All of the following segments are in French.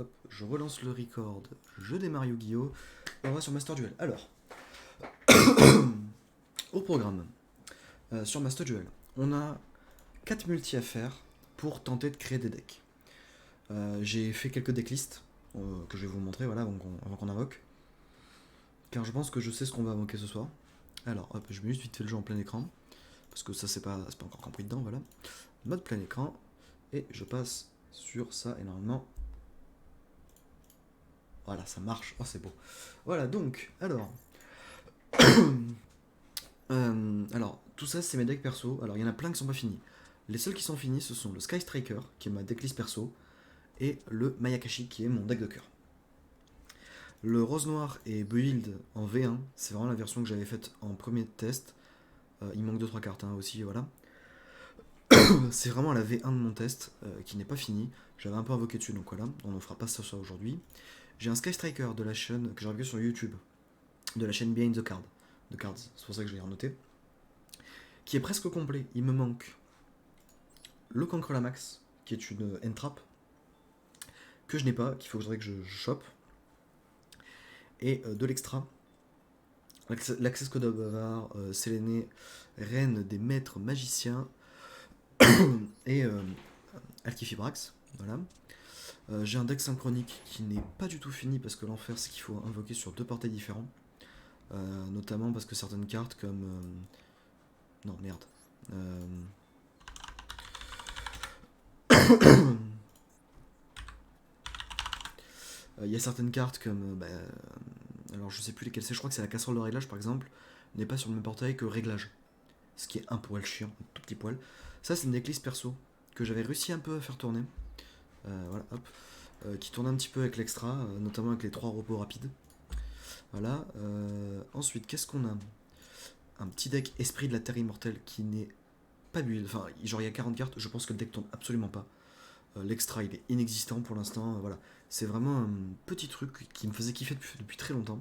Hop, je relance le record, je démarre Yu-Gi-Oh! Et on va sur Master Duel. Alors, au programme, sur Master Duel, on a 4 multi à faire pour tenter de créer des decks. J'ai fait quelques decklists que je vais vous montrer voilà, avant qu'on invoque. Car je pense que je sais ce qu'on va invoquer ce soir. Alors, hop, je mets juste vite fait le jeu en plein écran. Parce que ça, c'est pas encore compris dedans, voilà. Mode plein écran. Et je passe sur ça, et normalement, voilà, ça marche. Oh, c'est beau. Voilà, donc, alors, tout ça, c'est mes decks perso. Alors, il y en a plein qui sont pas finis. Les seuls qui sont finis, ce sont le Sky Striker, qui est ma decklist perso, et le Mayakashi, qui est mon deck de cœur. Le Rose Noir et Build en V1, c'est vraiment la version que j'avais faite en premier test. Il manque 2-3 cartes aussi, voilà. C'est vraiment la V1 de mon test, qui n'est pas fini. J'avais un peu invoqué dessus, donc voilà, on ne fera pas ça aujourd'hui. J'ai un Sky Striker de la chaîne que j'ai revu sur YouTube, de la chaîne Behind the Card, de Cards, c'est pour ça que je l'ai renoté, qui est presque complet. Il me manque le Cancre la Max, qui est une entrap, que je n'ai pas, qu'il faudrait que je chope, et de l'extra, l'Access Code of Bavard, Séléné, Reine des Maîtres Magiciens, et Alkifibrax, voilà. J'ai un deck synchronique qui n'est pas du tout fini parce que l'enfer c'est qu'il faut invoquer sur deux portails différents. Notamment parce que certaines cartes comme... non merde. Il y a certaines cartes comme... alors je sais plus lesquelles c'est, je crois que c'est la casserole de réglage par exemple, n'est pas sur le même portail que réglage. Ce qui est un poil chiant, un tout petit poil. Ça c'est une decklist perso que j'avais réussi un peu à faire tourner. Voilà, hop. Qui tourne un petit peu avec l'extra, notamment avec les 3 repos rapides. Voilà. Ensuite, qu'est-ce qu'on a? Un petit deck Esprit de la Terre Immortelle qui n'est pas build. Enfin, genre il y a 40 cartes, je pense que le deck tourne absolument pas. L'extra il est inexistant pour l'instant. Voilà. C'est vraiment un petit truc qui me faisait kiffer depuis très longtemps.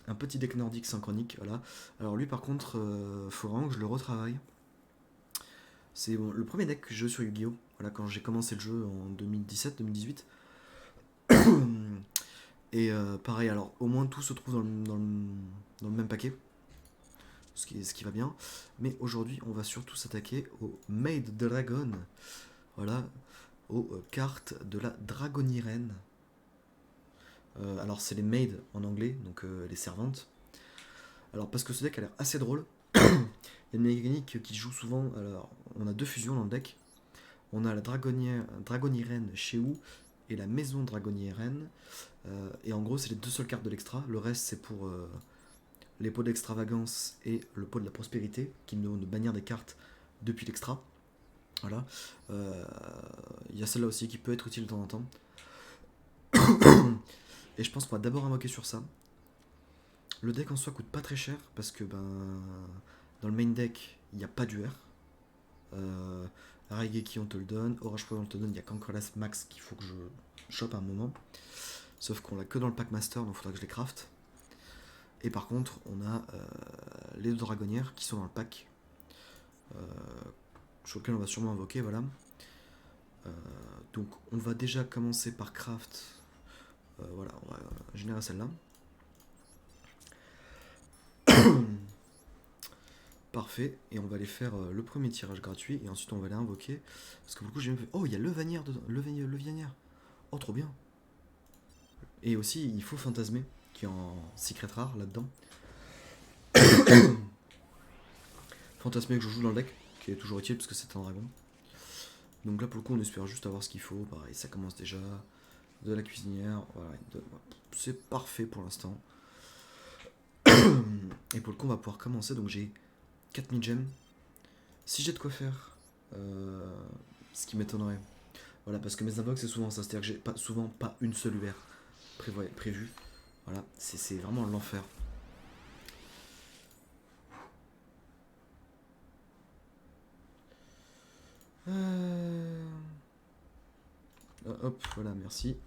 Un petit deck nordique synchronique, voilà. Alors lui par contre, faut vraiment que je le retravaille. C'est bon, le premier deck que je joue sur Yu-Gi-Oh! Voilà, quand j'ai commencé le jeu en 2017-2018. Et pareil, alors au moins tout se trouve dans le même paquet, ce qui va bien. Mais aujourd'hui, on va surtout s'attaquer au Maid Dragon. Voilà, aux cartes de la Dragonirène. Alors c'est les maids en anglais, donc les servantes. Alors parce que ce deck a l'air assez drôle. Il y a une mécanique qui joue souvent. Alors on a deux fusions dans le deck. On a la Dragonirène chez Wu et la maison Dragonirène. Et en gros c'est les deux seules cartes de l'extra. Le reste c'est pour les pots d'extravagance et le pot de la prospérité, qui nous donnent de bannir des cartes depuis l'extra. Voilà. Il y a celle-là aussi qui peut être utile de temps en temps. Et je pense qu'on va d'abord invoquer sur ça. Le deck en soi coûte pas très cher parce que dans le main deck il n'y a pas d'UR. Raigeki on te le donne, Orage Pro on te le donne, il n'y a qu'Ancoras Max qu'il faut que je chope à un moment. Sauf qu'on l'a que dans le pack master, donc il faudra que je les craft. Et par contre on a les deux dragonnières qui sont dans le pack. Sur lequel on va sûrement invoquer, voilà. Donc on va déjà commencer par craft. Voilà, on va générer celle-là. Parfait, et on va aller faire le premier tirage gratuit, et ensuite on va aller invoquer. Parce que pour le coup j'ai même fait... Oh, il y a le Vanière dedans, le Vanière. Oh, trop bien. Et aussi, il faut Fantasmer, qui est en secret rare là-dedans. Fantasmer que je joue dans le deck, qui est toujours utile parce que c'est un dragon. Donc là pour le coup on espère juste avoir ce qu'il faut. Pareil, ça commence déjà. De la cuisinière, voilà, c'est parfait pour l'instant. Et pour le coup on va pouvoir commencer, donc j'ai 4000 gemmes. Si j'ai de quoi faire, ce qui m'étonnerait. Voilà, parce que mes invoques c'est souvent ça, c'est-à-dire que j'ai souvent pas une seule UR prévue. Voilà, c'est vraiment l'enfer. Hop, voilà, merci.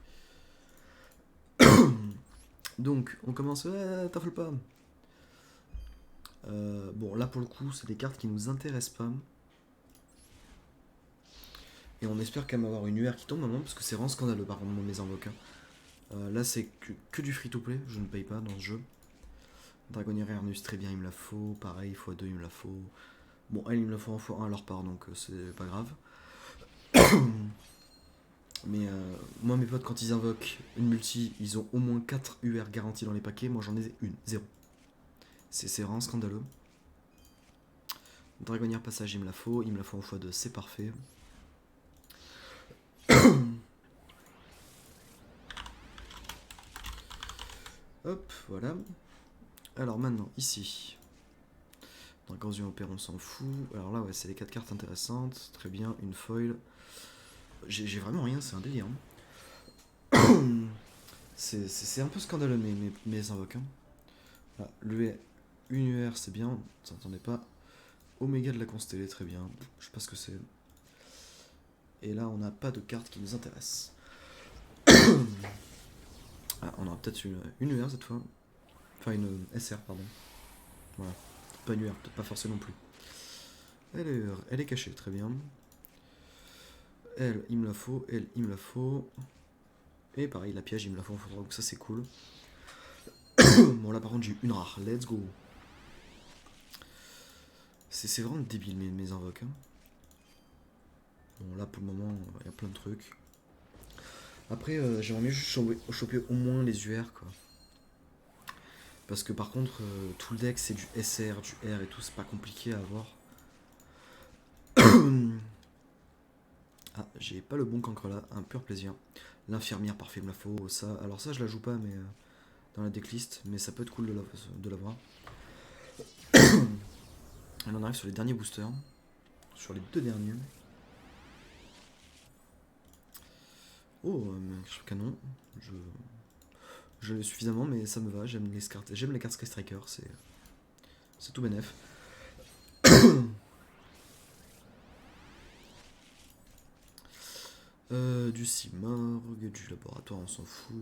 Donc, on commence. T'affole pas. Bon, là pour le coup, c'est des cartes qui nous intéressent pas. Et on espère quand même avoir une UR qui tombe maintenant, parce que c'est vraiment scandaleux par contre mes invoques. Là c'est que du free to play, je ne paye pas dans ce jeu. Dragonnière Ernus, très bien, il me la faut. Pareil, x2, il me la faut. Bon, elle, il me la faut en x1 à leur part, donc c'est pas grave. Mais moi, mes potes, quand ils invoquent une multi, ils ont au moins 4 UR garantis dans les paquets. Moi, j'en ai une, 0. C'est vraiment scandaleux. Dragonnière passage, il me la faut. Il me la faut en x2, c'est parfait. Hop, voilà. Alors maintenant, ici. Dragonzion opère, on s'en fout. Alors là, ouais, c'est les 4 cartes intéressantes. Très bien, une foil. J'ai vraiment rien, c'est un délire. C'est un peu scandaleux mes invoques. Hein. Ah, une UR, c'est bien, ça n'entendait pas. Oméga de la constellée, très bien. Je sais pas ce que c'est. Et là, on n'a pas de carte qui nous intéresse. Ah, on aura peut-être une UR cette fois. Enfin, une SR, pardon. Voilà. Pas une UR, peut-être pas forcément non plus. Elle est cachée, très bien. Elle, il me la faut. Elle, il me la faut. Et pareil, la piège, il me la faut en donc ça c'est cool. Bon, là par contre, j'ai eu une rare. Let's go. C'est vraiment débile mes invoques. Hein. Bon, là pour le moment, il y a plein de trucs. Après, j'aimerais mieux juste choper au moins les UR quoi. Parce que par contre, tout le deck c'est du SR, du R et tout, c'est pas compliqué à avoir. Ah, j'ai pas le bon cancre là, un pur plaisir. L'infirmière, parfait, me la faut. Ça, alors ça, je la joue pas, mais dans la decklist, mais ça peut être cool de l'avoir. Et on arrive sur les derniers boosters, sur les 2 derniers. Oh, canon. Je l'ai suffisamment, mais ça me va. J'aime les cartes Sky Striker, c'est tout bénef. Du Simorg, du laboratoire, on s'en fout.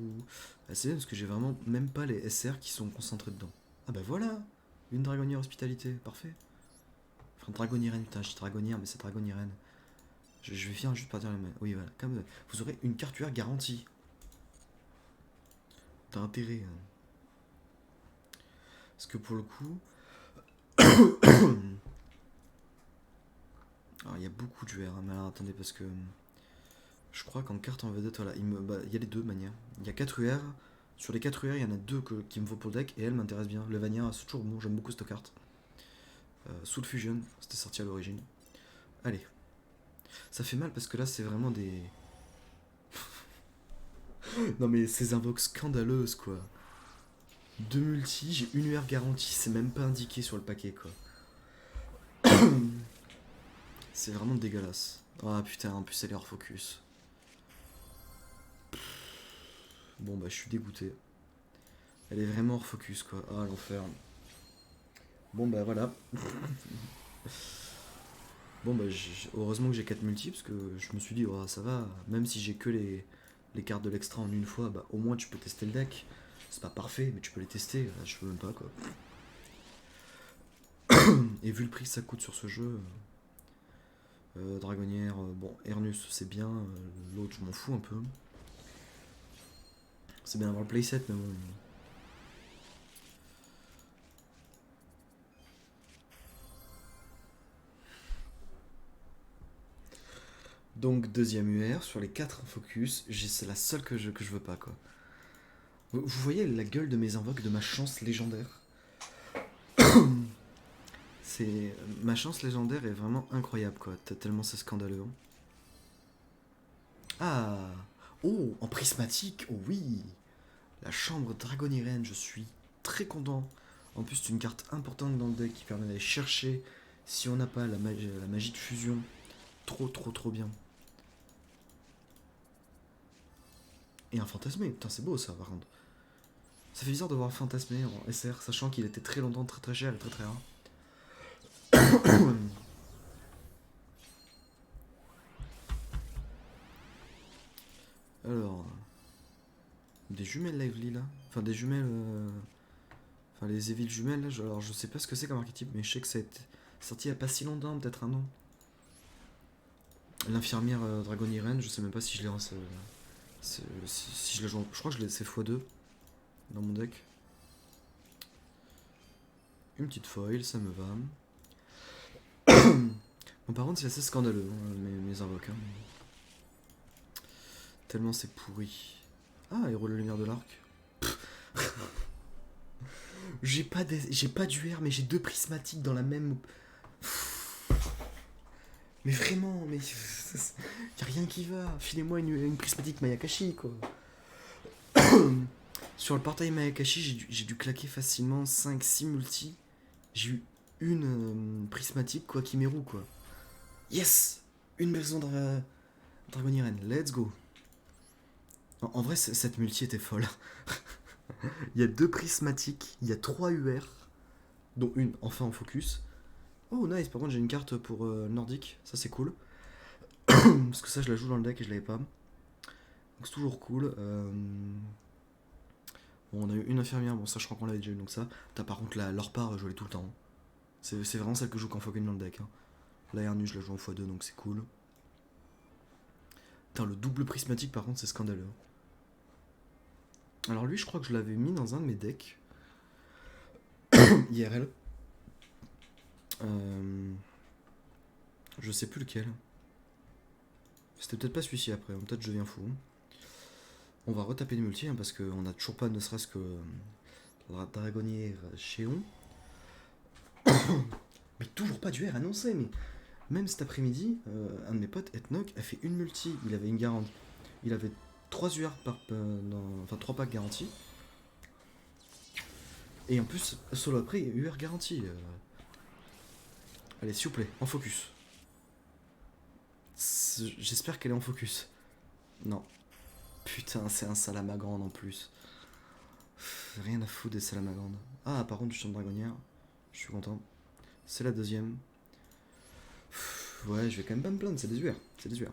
C'est bien parce que j'ai vraiment même pas les SR qui sont concentrés dedans. Ah bah voilà, une dragonnière hospitalité, parfait. Enfin, dragonnière, putain, je dis dragonnière, mais c'est dragonnière. Je vais finir juste par dire le même. Oui, voilà, comme vous aurez une carte UR garantie. T'as intérêt. Hein. Parce que pour le coup. Alors, il y a beaucoup d'UR, hein, mais alors attendez, parce que. Je crois qu'en carte en vedette, voilà, il y a les deux manières. Il y a 4 UR. Sur les 4 UR, il y en a 2 qui me vaut pour le deck et elle m'intéresse bien. Le Vania, c'est toujours bon, j'aime beaucoup cette carte. Soul Fusion, c'était sorti à l'origine. Allez. Ça fait mal parce que là, c'est vraiment des. Non, mais ces invoques scandaleuses, quoi. 2 multi, j'ai une UR garantie, c'est même pas indiqué sur le paquet, quoi. C'est vraiment dégueulasse. Ah putain, en plus elle est hors focus. Bon bah je suis dégoûté. Elle est vraiment hors focus quoi. Ah l'enfer. Bon bah voilà. Bon bah heureusement que j'ai 4 multi parce que je me suis dit oh, ça va. Même si j'ai que les cartes de l'extra en une fois, bah au moins tu peux tester le deck. C'est pas parfait mais tu peux les tester. Là, je peux même pas quoi. Et vu le prix que ça coûte sur ce jeu, Dragonnière, bon Ernus c'est bien. L'autre je m'en fous un peu. C'est bien d'avoir le playset mais bon. Donc deuxième UR, sur les 4 en focus, c'est la seule que je veux pas quoi. Vous voyez la gueule de mes invoques, de ma chance légendaire. C'est ma chance légendaire est vraiment incroyable quoi, tellement c'est scandaleux. Hein. Ah, oh, en prismatique, oh oui, la chambre dragonienne, je suis très content. En plus c'est une carte importante dans le deck qui permet d'aller chercher si on n'a pas la magie de fusion. Trop trop trop bien. Et un fantasmé, putain c'est beau ça par contre. Ça fait bizarre de voir fantasmé en SR, sachant qu'il était très longtemps très très cher et très très rare. Alors, des jumelles lively là. Enfin, des jumelles. Enfin, les Evil jumelles là. Alors, je sais pas ce que c'est comme archétype, mais je sais que ça a été sorti il y a pas si longtemps, peut-être un an. L'infirmière Dragon Irene, je sais même pas si je l'ai. Si je la joue. Je crois que je l'ai. C'est x2 dans mon deck. Une petite foil, ça me va. Bon, par contre, c'est assez scandaleux, hein, mes invoques. Hein. Tellement c'est pourri. Ah, héros de la lumière de l'arc. J'ai pas d'UR, mais j'ai deux prismatiques dans la même. Mais vraiment, mais. Y'a rien qui va. Filez-moi une prismatique Mayakashi, quoi. Sur le portail Mayakashi, j'ai dû claquer facilement 5-6 multi. J'ai eu une prismatique, quoi, Kimeru, quoi. Yes. Une maison de Dragon Irene, let's go. En vrai, cette multi était folle. Il y a deux prismatiques, il y a 3 UR, dont une enfin en focus. Oh nice, par contre j'ai une carte pour Nordique, ça c'est cool. Parce que ça je la joue dans le deck et je l'avais pas. Donc c'est toujours cool. Bon, on a eu une infirmière, bon ça je crois qu'on l'avait déjà eu, donc ça. T'as par contre leur part, je l'ai tout le temps. C'est vraiment celle que je joue qu'en focus dans le deck. Hein. La Hernu je la joue en x2 donc c'est cool. Putain, le double prismatique par contre c'est scandaleux. Alors lui je crois que je l'avais mis dans un de mes decks. IRL. Je sais plus lequel. C'était peut-être pas celui-ci après, peut-être je deviens fou. On va retaper le multi hein, parce qu'on a toujours pas ne serait-ce que Dragonnier Chéon. Mais toujours pas d'UR annoncé, mais même cet après-midi, un de mes potes, Ethnoc, a fait une multi. Il avait une garantie. Il avait 3 UR enfin 3 packs garantis. Et en plus, solo après, UR garantie. Allez, s'il vous plaît, en focus. J'espère qu'elle est en focus. Non. Putain, c'est un Salamagande en plus. Rien à foutre des Salamagandes. Ah, par contre, du champ de dragonnière. Je suis content. C'est la deuxième. Ouais, je vais quand même pas me plaindre, c'est des UR. C'est des UR.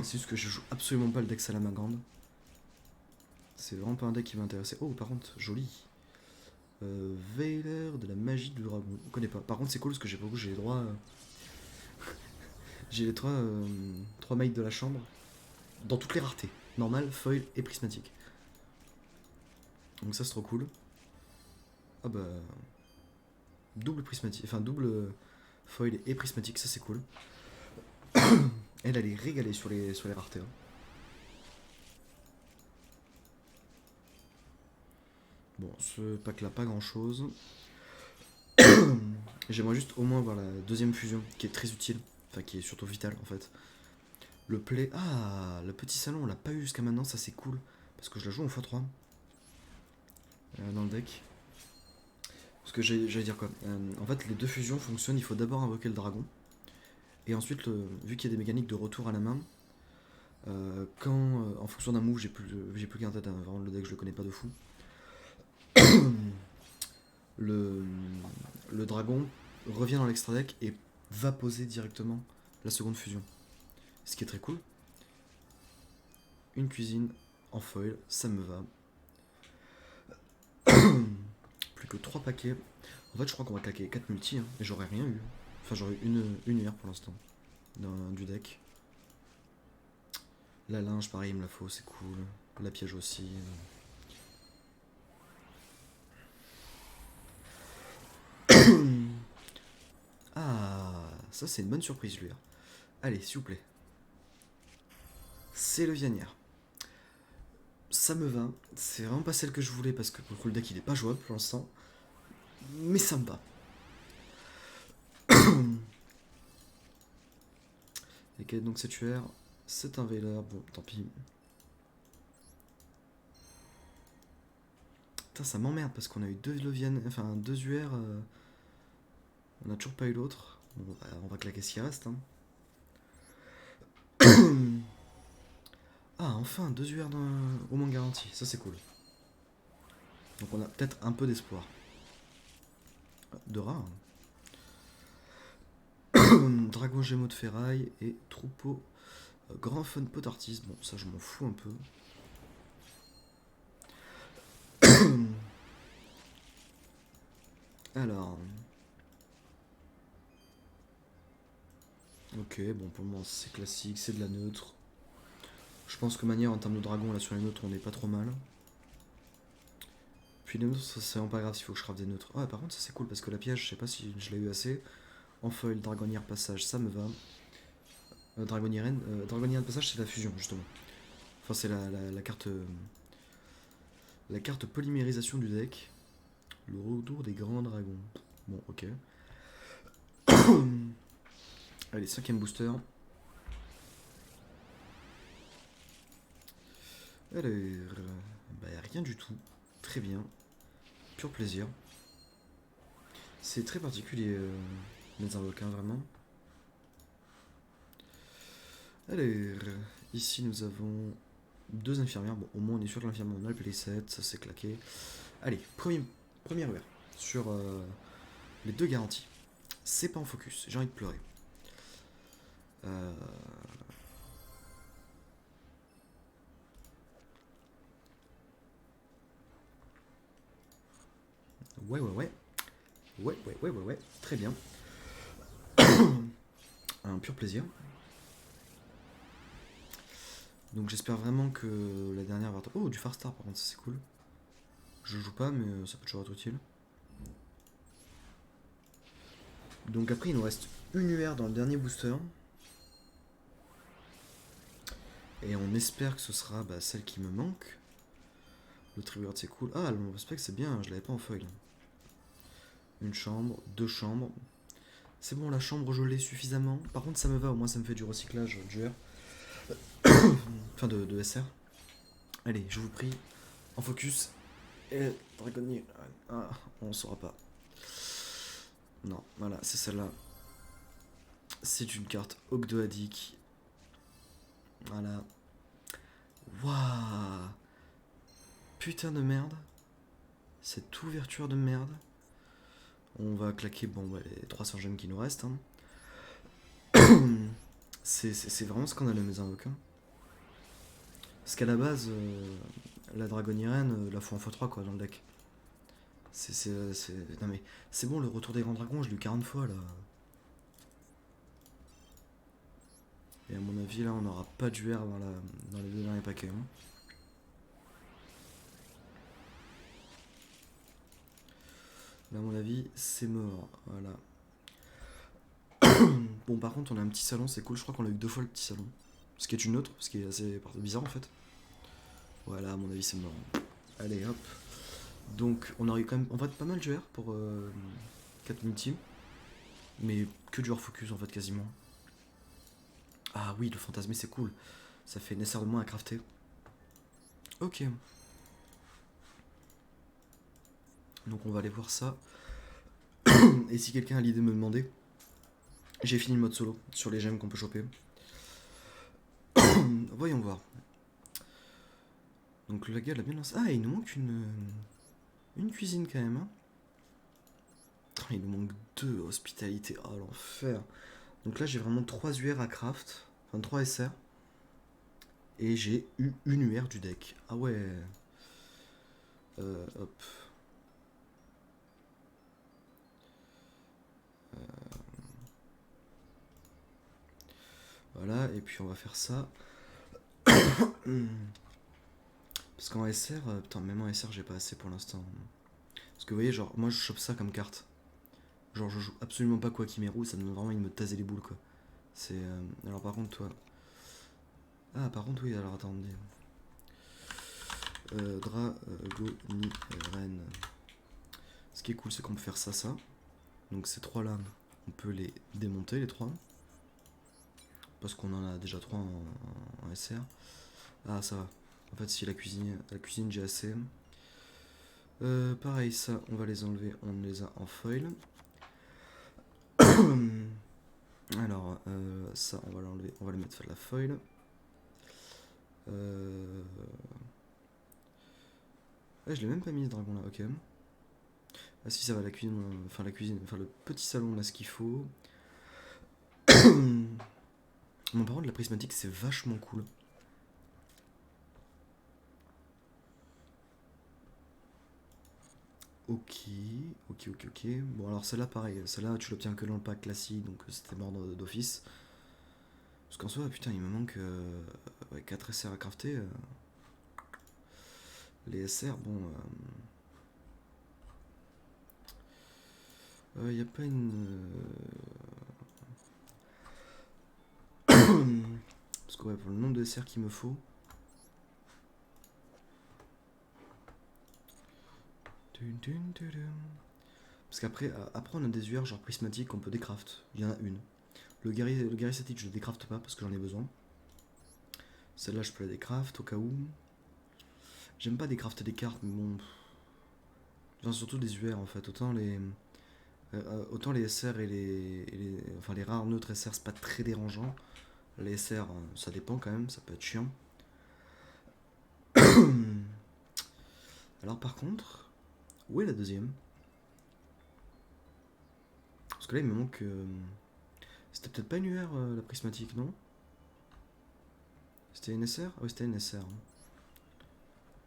C'est juste que je joue absolument pas le deck Salamagande. C'est vraiment pas un deck qui m'intéressait. Oh, par contre, joli. Veiler de la magie du dragon. On connaît pas. Par contre, c'est cool parce que j'ai les droits. J'ai les trois mailles de la chambre dans toutes les raretés. Normal, foil et prismatique. Donc ça c'est trop cool. Ah bah. Double prismatique. Enfin double foil et prismatique, ça c'est cool. Elle est régalée sur les raretés. Hein. Bon, ce pack là, pas grand chose. J'aimerais juste au moins avoir la deuxième fusion qui est très utile. Enfin, qui est surtout vitale en fait. Le play. Ah, le petit salon, on l'a pas eu jusqu'à maintenant, ça c'est cool. Parce que je la joue en x3 dans le deck. Parce que j'allais dire quoi en fait, les deux fusions fonctionnent, il faut d'abord invoquer le dragon. Et ensuite, vu qu'il y a des mécaniques de retour à la main, quand en fonction d'un move, j'ai plus qu'un tête, hein, vraiment le deck je le connais pas de fou. le dragon revient dans l'extra deck et va poser directement la seconde fusion. Ce qui est très cool. Une cuisine en foil, ça me va. Plus que 3 paquets. En fait, je crois qu'on va claquer 4 multi, hein, et j'aurais rien eu. Enfin, j'aurais une IR pour l'instant du deck. La linge, pareil, il me la faut, c'est cool. La piège aussi. Ah, ça c'est une bonne surprise, lui. Allez, s'il vous plaît. C'est le Vianière. Ça me va. C'est vraiment pas celle que je voulais parce que pour le deck il est pas jouable pour l'instant. Mais ça me va. Et quel est donc cette UR? C'est un Veiler. Bon, tant pis. Putain, ça m'emmerde parce qu'on a eu deux Levian, enfin deux UR. On a toujours pas eu l'autre. Bon, on va claquer ce qui reste. Hein. Ah, enfin, deux UR au moins garantie. Ça, c'est cool. Donc, on a peut-être un peu d'espoir. De rare. Dragon Gémeaux de ferraille et troupeau grand fun potartiste. Bon, ça, je m'en fous un peu. Alors. Ok, bon pour le moment c'est classique, c'est de la neutre. Je pense que manière en termes de dragon là sur les neutres on est pas trop mal. Puis les neutres ça c'est vraiment pas grave s'il faut que je crave des neutres. Ah par contre ça c'est cool parce que la piège je sais pas si je l'ai eu assez. En foil, dragonnière passage ça me va. Dragonnière de passage c'est la fusion justement. Enfin c'est la carte polymérisation du deck. Le retour des grands dragons. Bon ok. Allez, cinquième booster. Alors, bah, rien du tout. Très bien. Pur plaisir. C'est très particulier, les invoquins, vraiment. Alors, ici nous avons deux infirmières. Bon, au moins on est sûr que l'infirmière on a le P7, ça c'est claqué. Allez, première UR sur les deux garanties. C'est pas en focus, j'ai envie de pleurer. Euh, Ouais, ouais, ouais. Ouais, ouais, ouais, ouais, ouais. Très bien. Un pur plaisir. Donc j'espère vraiment que la dernière va... Oh, du Far Star par contre, ça c'est cool. Je joue pas, mais ça peut toujours être utile. Donc après, il nous reste une UR dans le dernier booster. Et on espère que ce sera celle qui me manque. Le Trigger c'est cool. Ah, le Spec c'est bien, je l'avais pas en foil. Une chambre, deux chambres. C'est bon, la chambre je l'ai suffisamment. Par contre, ça me va, au moins ça me fait du recyclage du R. Enfin, de SR. Allez, je vous prie, en focus. Et Dragonnier. Ah, on saura pas. Non, voilà, c'est celle-là. C'est une carte Ogdoadic. Voilà. Waouh. Putain de merde. Cette ouverture de merde. On va claquer les 300 gemmes qui nous restent. Hein. C'est vraiment scandaleux, mes invoquants. Parce qu'à la base, la dragonnière la faut en x3 quoi dans le deck. Non mais c'est bon, le retour des grands dragons, je l'ai eu 40 fois là. Et à mon avis, là, on n'aura pas de UR dans les deux derniers paquets. Hein. Là, à mon avis, c'est mort. Voilà. Bon, par contre, on a un petit salon, c'est cool. Je crois qu'on a eu deux fois le petit salon. Ce qui est une autre, ce qui est assez bizarre en fait. Voilà, à mon avis, c'est mort. Allez, hop. Donc, on aurait eu quand même en fait pas mal de UR pour 4 multi. Mais que du hors focus en fait, quasiment. Ah oui, le fantasmé, c'est cool. Ça fait nécessairement moins à crafter. Ok. Donc, on va aller voir ça. Et si quelqu'un a l'idée de me demander, j'ai fini le mode solo sur les gemmes qu'on peut choper. Voyons voir. Donc le gars l'a bien lancé. Ah, il nous manque une cuisine quand même. Hein. Il nous manque deux hospitalités. Oh l'enfer. Donc là j'ai vraiment 3 UR à craft. Enfin 3 SR. Et j'ai eu une UR du deck. Ah ouais. Hop. Voilà, et puis on va faire ça. Parce qu'en SR, putain, même en SR, j'ai pas assez pour l'instant. Parce que vous voyez, genre, moi je chope ça comme carte. Genre, je joue absolument pas quoi Kimeru, ça me donne vraiment envie de me taser les boules, quoi. C'est. Alors, par contre, toi. Ah, par contre, oui, alors attendez. Ren. Ce qui est cool, c'est qu'on peut faire ça, ça. Donc, ces trois là, on peut les démonter, les trois. Parce qu'on en a déjà trois en SR. Ah, ça va. En fait, si la cuisine j'ai assez. Pareil, ça, on va les enlever, on les a en foil. Alors, ça, on va l'enlever, on va le mettre sur la foil. Ouais, je l'ai même pas mis ce dragon là, ok. Ah si, ça va, la cuisine, enfin le petit salon, on a ce qu'il faut. Bon, par contre, la prismatique, c'est vachement cool. Ok, ok, ok, ok. Bon, alors celle-là, pareil, celle-là, tu l'obtiens que dans le pack classique, donc c'était mort d'office. Parce qu'en soi, putain, il me manque 4 SR à crafter. Les SR, bon. Y a pas une. Parce que ouais, pour le nombre de SR qu'il me faut. Parce qu'après, on a des UR genre prismatiques qu'on peut décraft. Il y en a une. Le guerrier statique, je le décrafte pas parce que j'en ai besoin. Celle-là, je peux la décraft au cas où. J'aime pas décrafter des cartes, mais bon. Enfin, surtout des UR en fait. Autant les SR enfin, les rares neutres SR, c'est pas très dérangeant. Les SR, ça dépend quand même, ça peut être chiant. Alors, par contre, où est la deuxième? Parce que là, il me manque. C'était peut-être pas une UR la prismatique, non? C'était une SR? Ah oui, c'était une SR.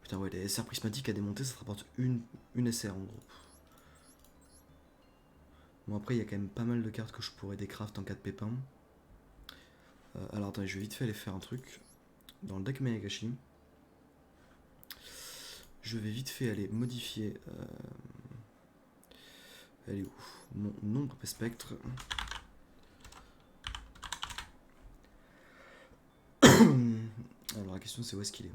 Putain, ouais, les SR prismatiques à démonter, ça te rapporte une SR en gros. Bon, après, il y a quand même pas mal de cartes que je pourrais décraft en cas de pépin. Alors, attendez, je vais vite fait aller faire un truc. Dans le deck Mayagashi, je vais vite fait aller modifier. Elle est où? Mon nombre spectre. Alors, la question, c'est où est-ce qu'il est?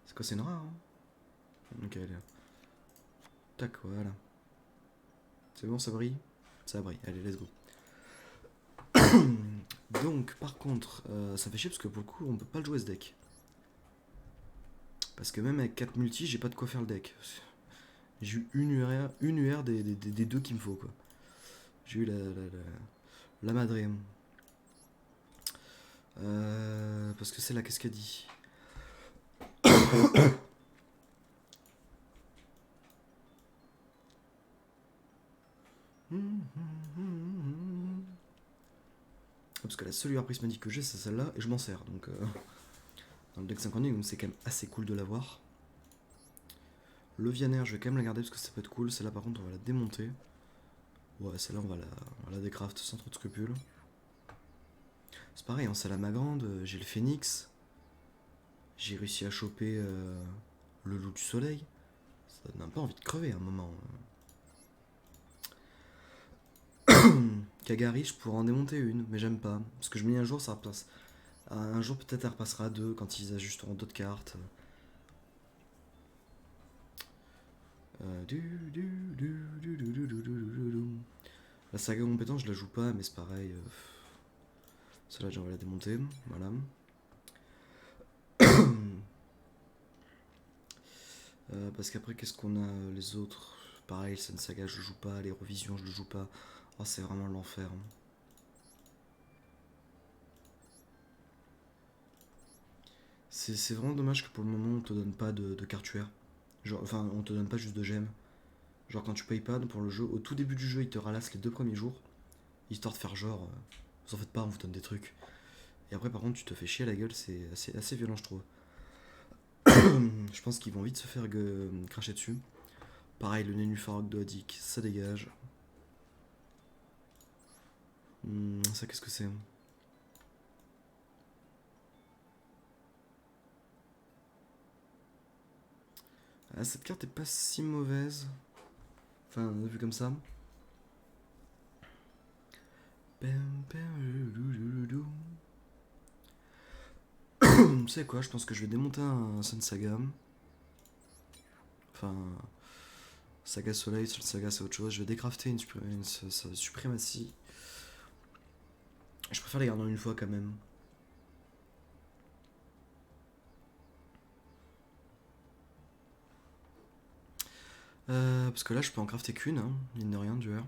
C'est quoi, c'est une rare, hein? Ok, elle est là. Tac, voilà. C'est bon, ça brille? Ça brille, allez, let's go. Donc, par contre, ça fait chier parce que pour le coup, on peut pas le jouer ce deck. Parce que même avec 4 multi, j'ai pas de quoi faire le deck. J'ai eu une UR des deux qu'il me faut, quoi. J'ai eu la madré. Parce que c'est la qu'est-ce qu'elle dit? Parce que la seule UR prismatique que j'ai, c'est celle-là, et je m'en sers. Donc, dans le deck synchronique, donc c'est quand même assez cool de l'avoir. Le Vianer, je vais quand même la garder parce que ça peut être cool. Celle-là, par contre, on va la démonter. Ouais, celle-là, on va la décraft sans trop de scrupules. C'est pareil, en salle à ma grande, j'ai le Phoenix. J'ai réussi à choper le loup du soleil. Ça donne un peu envie de crever à un moment. Kagari, je pourrais en démonter une, mais j'aime pas. Parce que je me dis un jour, ça repasse. Un jour, peut-être, elle repassera à 2 quand ils ajusteront d'autres cartes. La saga compétence, je la joue pas, mais c'est pareil. Celle-là, on va la démonter. Voilà. Parce qu'après, qu'est-ce qu'on a les autres? Pareil, Sen Saga, je joue pas. Les revisions, je le joue pas. Oh, c'est vraiment l'enfer. C'est vraiment dommage que pour le moment, on te donne pas de carte UR. Genre, enfin, on te donne pas juste de gemmes. Genre, quand tu payes pas pour le jeu, au tout début du jeu, ils te ralassent les 2 premiers jours. Histoire de faire genre, vous en faites pas, on vous donne des trucs. Et après, par contre, tu te fais chier à la gueule, c'est assez violent, je trouve. Je pense qu'ils vont vite se faire cracher dessus. Pareil, le Nénuphar Ogdoadic, ça dégage. Ça, qu'est-ce que c'est? Ah, cette carte est pas si mauvaise. Enfin, vu comme ça. Tu sais quoi, je pense que je vais démonter un Sun Saga. Enfin, Saga Soleil, Sun Saga c'est autre chose. Je vais décrafter une suprématie. Je préfère les garder en une fois quand même. Parce que là, je peux en crafter qu'une, hein, mine de rien, du R.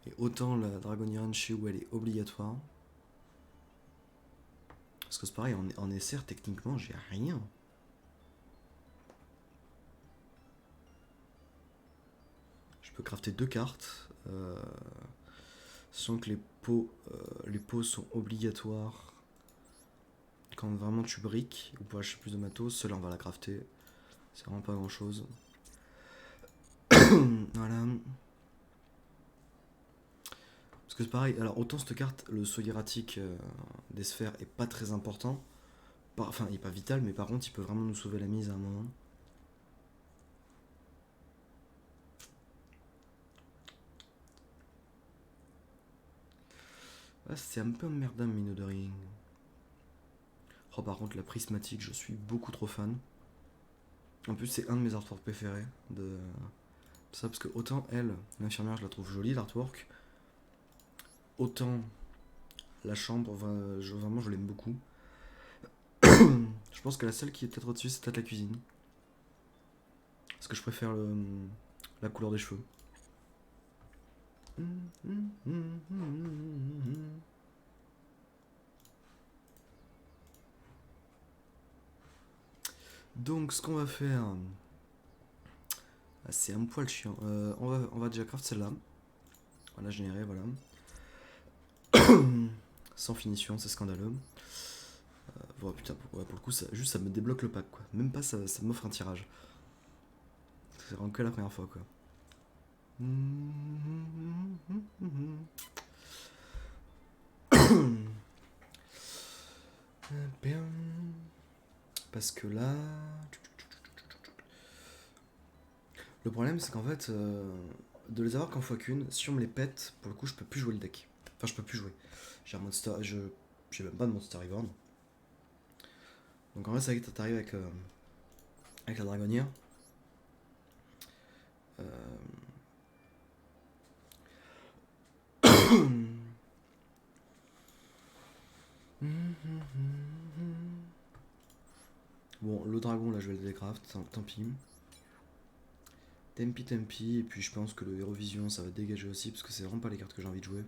Et autant la Dragoniran chez où elle est obligatoire. Parce que c'est pareil, en SR, techniquement, j'ai rien. Je peux crafter 2 cartes. Sachant que les pots sont obligatoires quand vraiment tu briques ou pour acheter plus de matos. Celle-là, on va la crafter. C'est vraiment pas grand chose. Voilà. Parce que c'est pareil, alors autant cette carte, le saut hiératique des sphères est pas très important. Enfin, il est pas vital, mais par contre, il peut vraiment nous sauver la mise à un moment. Ah, c'est un peu emmerdant, Minotherring. Oh, par contre, la prismatique, je suis beaucoup trop fan. En plus, c'est un de mes artworks préférés de ça, parce que autant elle, l'infirmière, je la trouve jolie, l'artwork, autant la chambre, vraiment, je l'aime beaucoup. Je pense que la seule qui est peut-être au-dessus, c'est peut-être la cuisine. Parce que je préfère la couleur des cheveux. Donc, ce qu'on va faire, c'est un poil chiant. On va déjà craft celle-là. Voilà, généré, voilà. Sans finition, c'est scandaleux. Bon, putain, pour le coup, juste ça me débloque le pack, quoi. Même pas ça m'offre un tirage. C'est vraiment que la première fois, quoi. Parce que là. Le problème, c'est qu'en fait, de les avoir qu'en fois qu'une, si on me les pète, pour le coup, je peux plus jouer le deck. Enfin, je peux plus jouer. J'ai un Monster. J'ai même pas de Monster Reborn. Donc en vrai, c'est vrai que t'arrives avec la dragonnière. Bon, le dragon, là, je vais le décraft, tant pis. Tempi, et puis je pense que le Eurovision, ça va dégager aussi, parce que c'est vraiment pas les cartes que j'ai envie de jouer.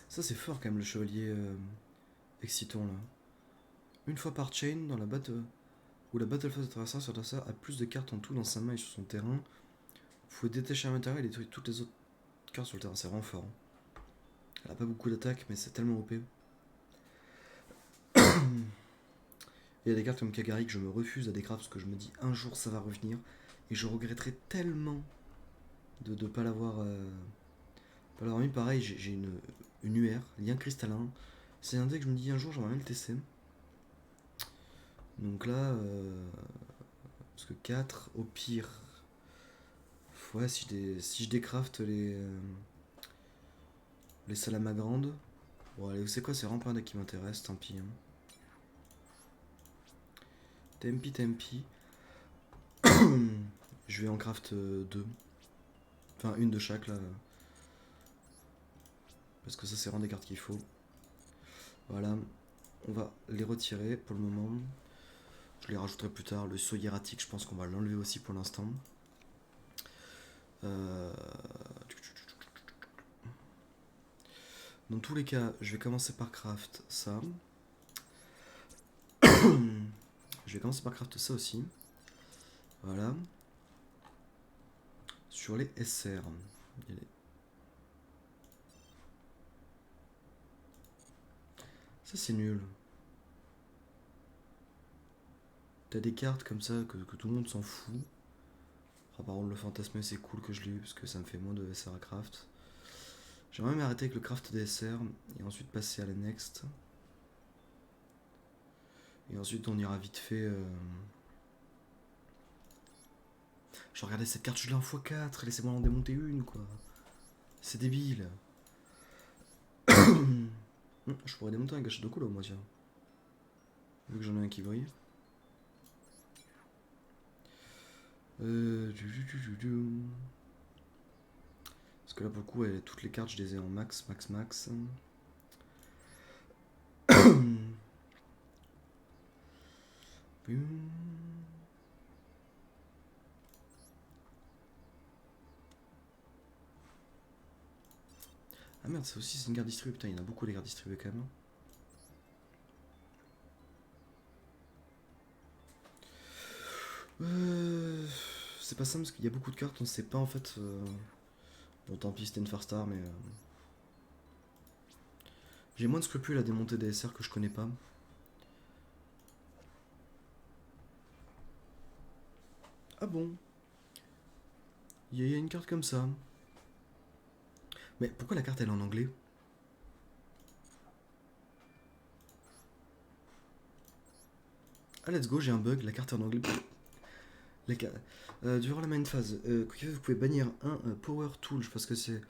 Ça, c'est fort quand même, le chevalier excitant, là. Une fois par chain, dans la battle, où la battle phase de traverseur sur l'adversaire a plus de cartes en tout dans sa main et sur son terrain, vous pouvez détacher un matériel et détruire toutes les autres cartes sur le terrain. C'est vraiment fort. Elle a pas beaucoup d'attaque, mais c'est tellement OP. Il y a des cartes comme Kagari que je me refuse à décraft parce que je me dis un jour ça va revenir et je regretterai tellement de ne pas l'avoir mis. Pareil, j'ai une UR, lien cristallin. C'est un deck que je me dis un jour j'aimerais bien le tester. Donc là, parce que 4, au pire, ouais, si je décraft les salamagrandes, bon allez, vous savez quoi, c'est vraiment pas un deck qui m'intéresse, tant pis. Hein. Tempi. Je vais en craft 2. Enfin, une de chaque là. Parce que ça, c'est vraiment des cartes qu'il faut. Voilà. On va les retirer pour le moment. Je les rajouterai plus tard. Le saut hiératique, je pense qu'on va l'enlever aussi pour l'instant. Dans tous les cas, je vais commencer par craft ça. Je vais commencer par craft ça aussi. Voilà. Sur les SR. Ça, c'est nul. T'as des cartes comme ça que tout le monde s'en fout. Par contre, le fantasme, c'est cool que je l'ai eu parce que ça me fait moins de SR à craft. J'aimerais même arrêter avec le craft des SR et ensuite passer à la next. Et ensuite, on ira vite fait. Je regardais cette carte, je l'ai en x4, laissez-moi en démonter une, quoi. C'est débile. Je pourrais démonter un gâchette de couleur, moi, tiens. Vu que j'en ai un qui brille. Parce que là, pour le coup, toutes les cartes, je les ai en max. Ah merde, ça aussi, c'est une carte distribuée. Putain, il y en a beaucoup, les cartes distribuées, quand même. C'est pas simple parce qu'il y a beaucoup de cartes, on sait pas en fait Bon, tant pis, c'était une Far Star, mais. J'ai moins de scrupules à démonter des SR que je connais pas. Ah bon? Il y a une carte comme ça. Mais pourquoi la carte elle est en anglais? Ah, let's go, j'ai un bug, la carte est en anglais. Les ca- durant la main phase, vous pouvez bannir un Power Tool, je pense que c'est.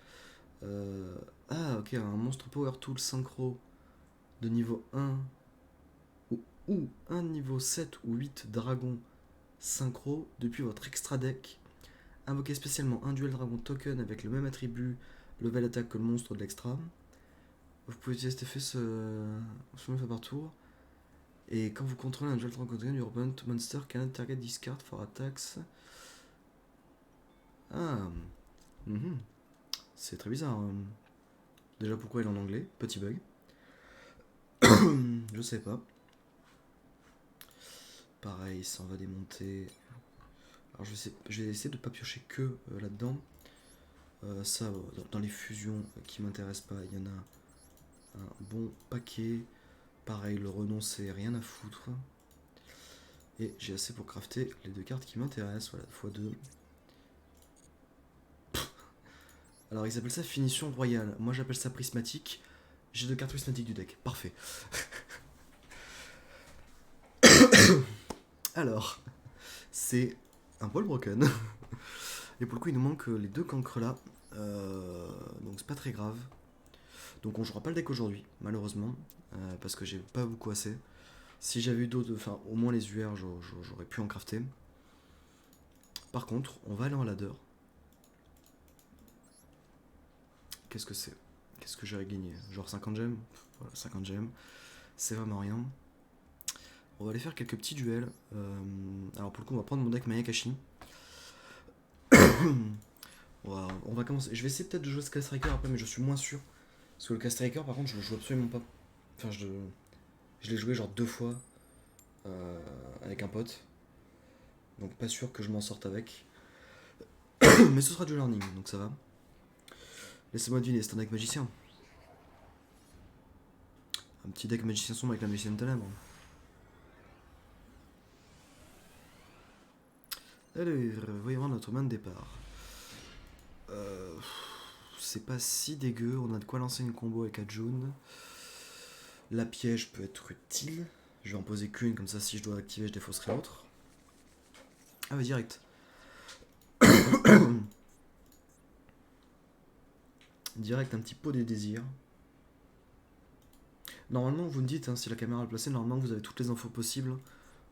Ah, ok, un monstre Power Tool synchro de niveau 1 ou un niveau 7 ou 8 dragon synchro depuis votre extra deck. Invoquez spécialement un duel dragon token avec le même attribut level attack que le monstre de l'extra. Vous pouvez utiliser cet effet une fois par tour. Et quand vous contrôlez un duel dragon token, your opponent monster cannot target this card for attacks. Ah, mhm. C'est très bizarre. Déjà, pourquoi il est en anglais? Petit bug. Je sais pas. Pareil, ça on va démonter. Alors je vais essayer de pas piocher que là-dedans. Ça, dans les fusions qui m'intéressent pas, il y en a un bon paquet. Pareil, le renom c'est rien à foutre. Et j'ai assez pour crafter les deux cartes qui m'intéressent. Voilà, x2. Alors ils appellent ça finition royale. Moi j'appelle ça prismatique. J'ai deux cartes prismatiques du deck. Parfait. Alors, c'est un poil broken. Et pour le coup, il nous manque les deux cancres là. Donc c'est pas très grave. Donc on jouera pas le deck aujourd'hui, malheureusement. Parce que j'ai pas beaucoup assez. Si j'avais eu d'autres, enfin au moins les UR, j'aurais pu en crafter. Par contre, on va aller en ladder. Qu'est-ce que c'est? Qu'est-ce que j'aurais gagné? Genre 50 gemmes? Voilà, 50 gemmes. C'est vraiment rien. On va aller faire quelques petits duels. Alors pour le coup, on va prendre mon deck Mayakashi. On va commencer. Je vais essayer peut-être de jouer Sky Striker après, mais je suis moins sûr. Parce que le Sky Striker, par contre, je le joue absolument pas. Enfin, je l'ai joué genre 2 fois avec un pote. Donc pas sûr que je m'en sorte avec. Mais ce sera du learning, donc ça va. Laissez-moi deviner, c'est un deck magicien. Un petit deck magicien sombre avec la magicienne ténèbres. Allez, voyons voir notre main de départ. Euh, c'est pas si dégueu, on a de quoi lancer une combo avec Ajun. La piège peut être utile. Je vais en poser qu'une, comme ça si je dois activer, je défausserai l'autre. Ah ouais, direct. Direct, un petit pot des désirs. Normalement, vous me dites, hein, si la caméra est placée, normalement vous avez toutes les infos possibles.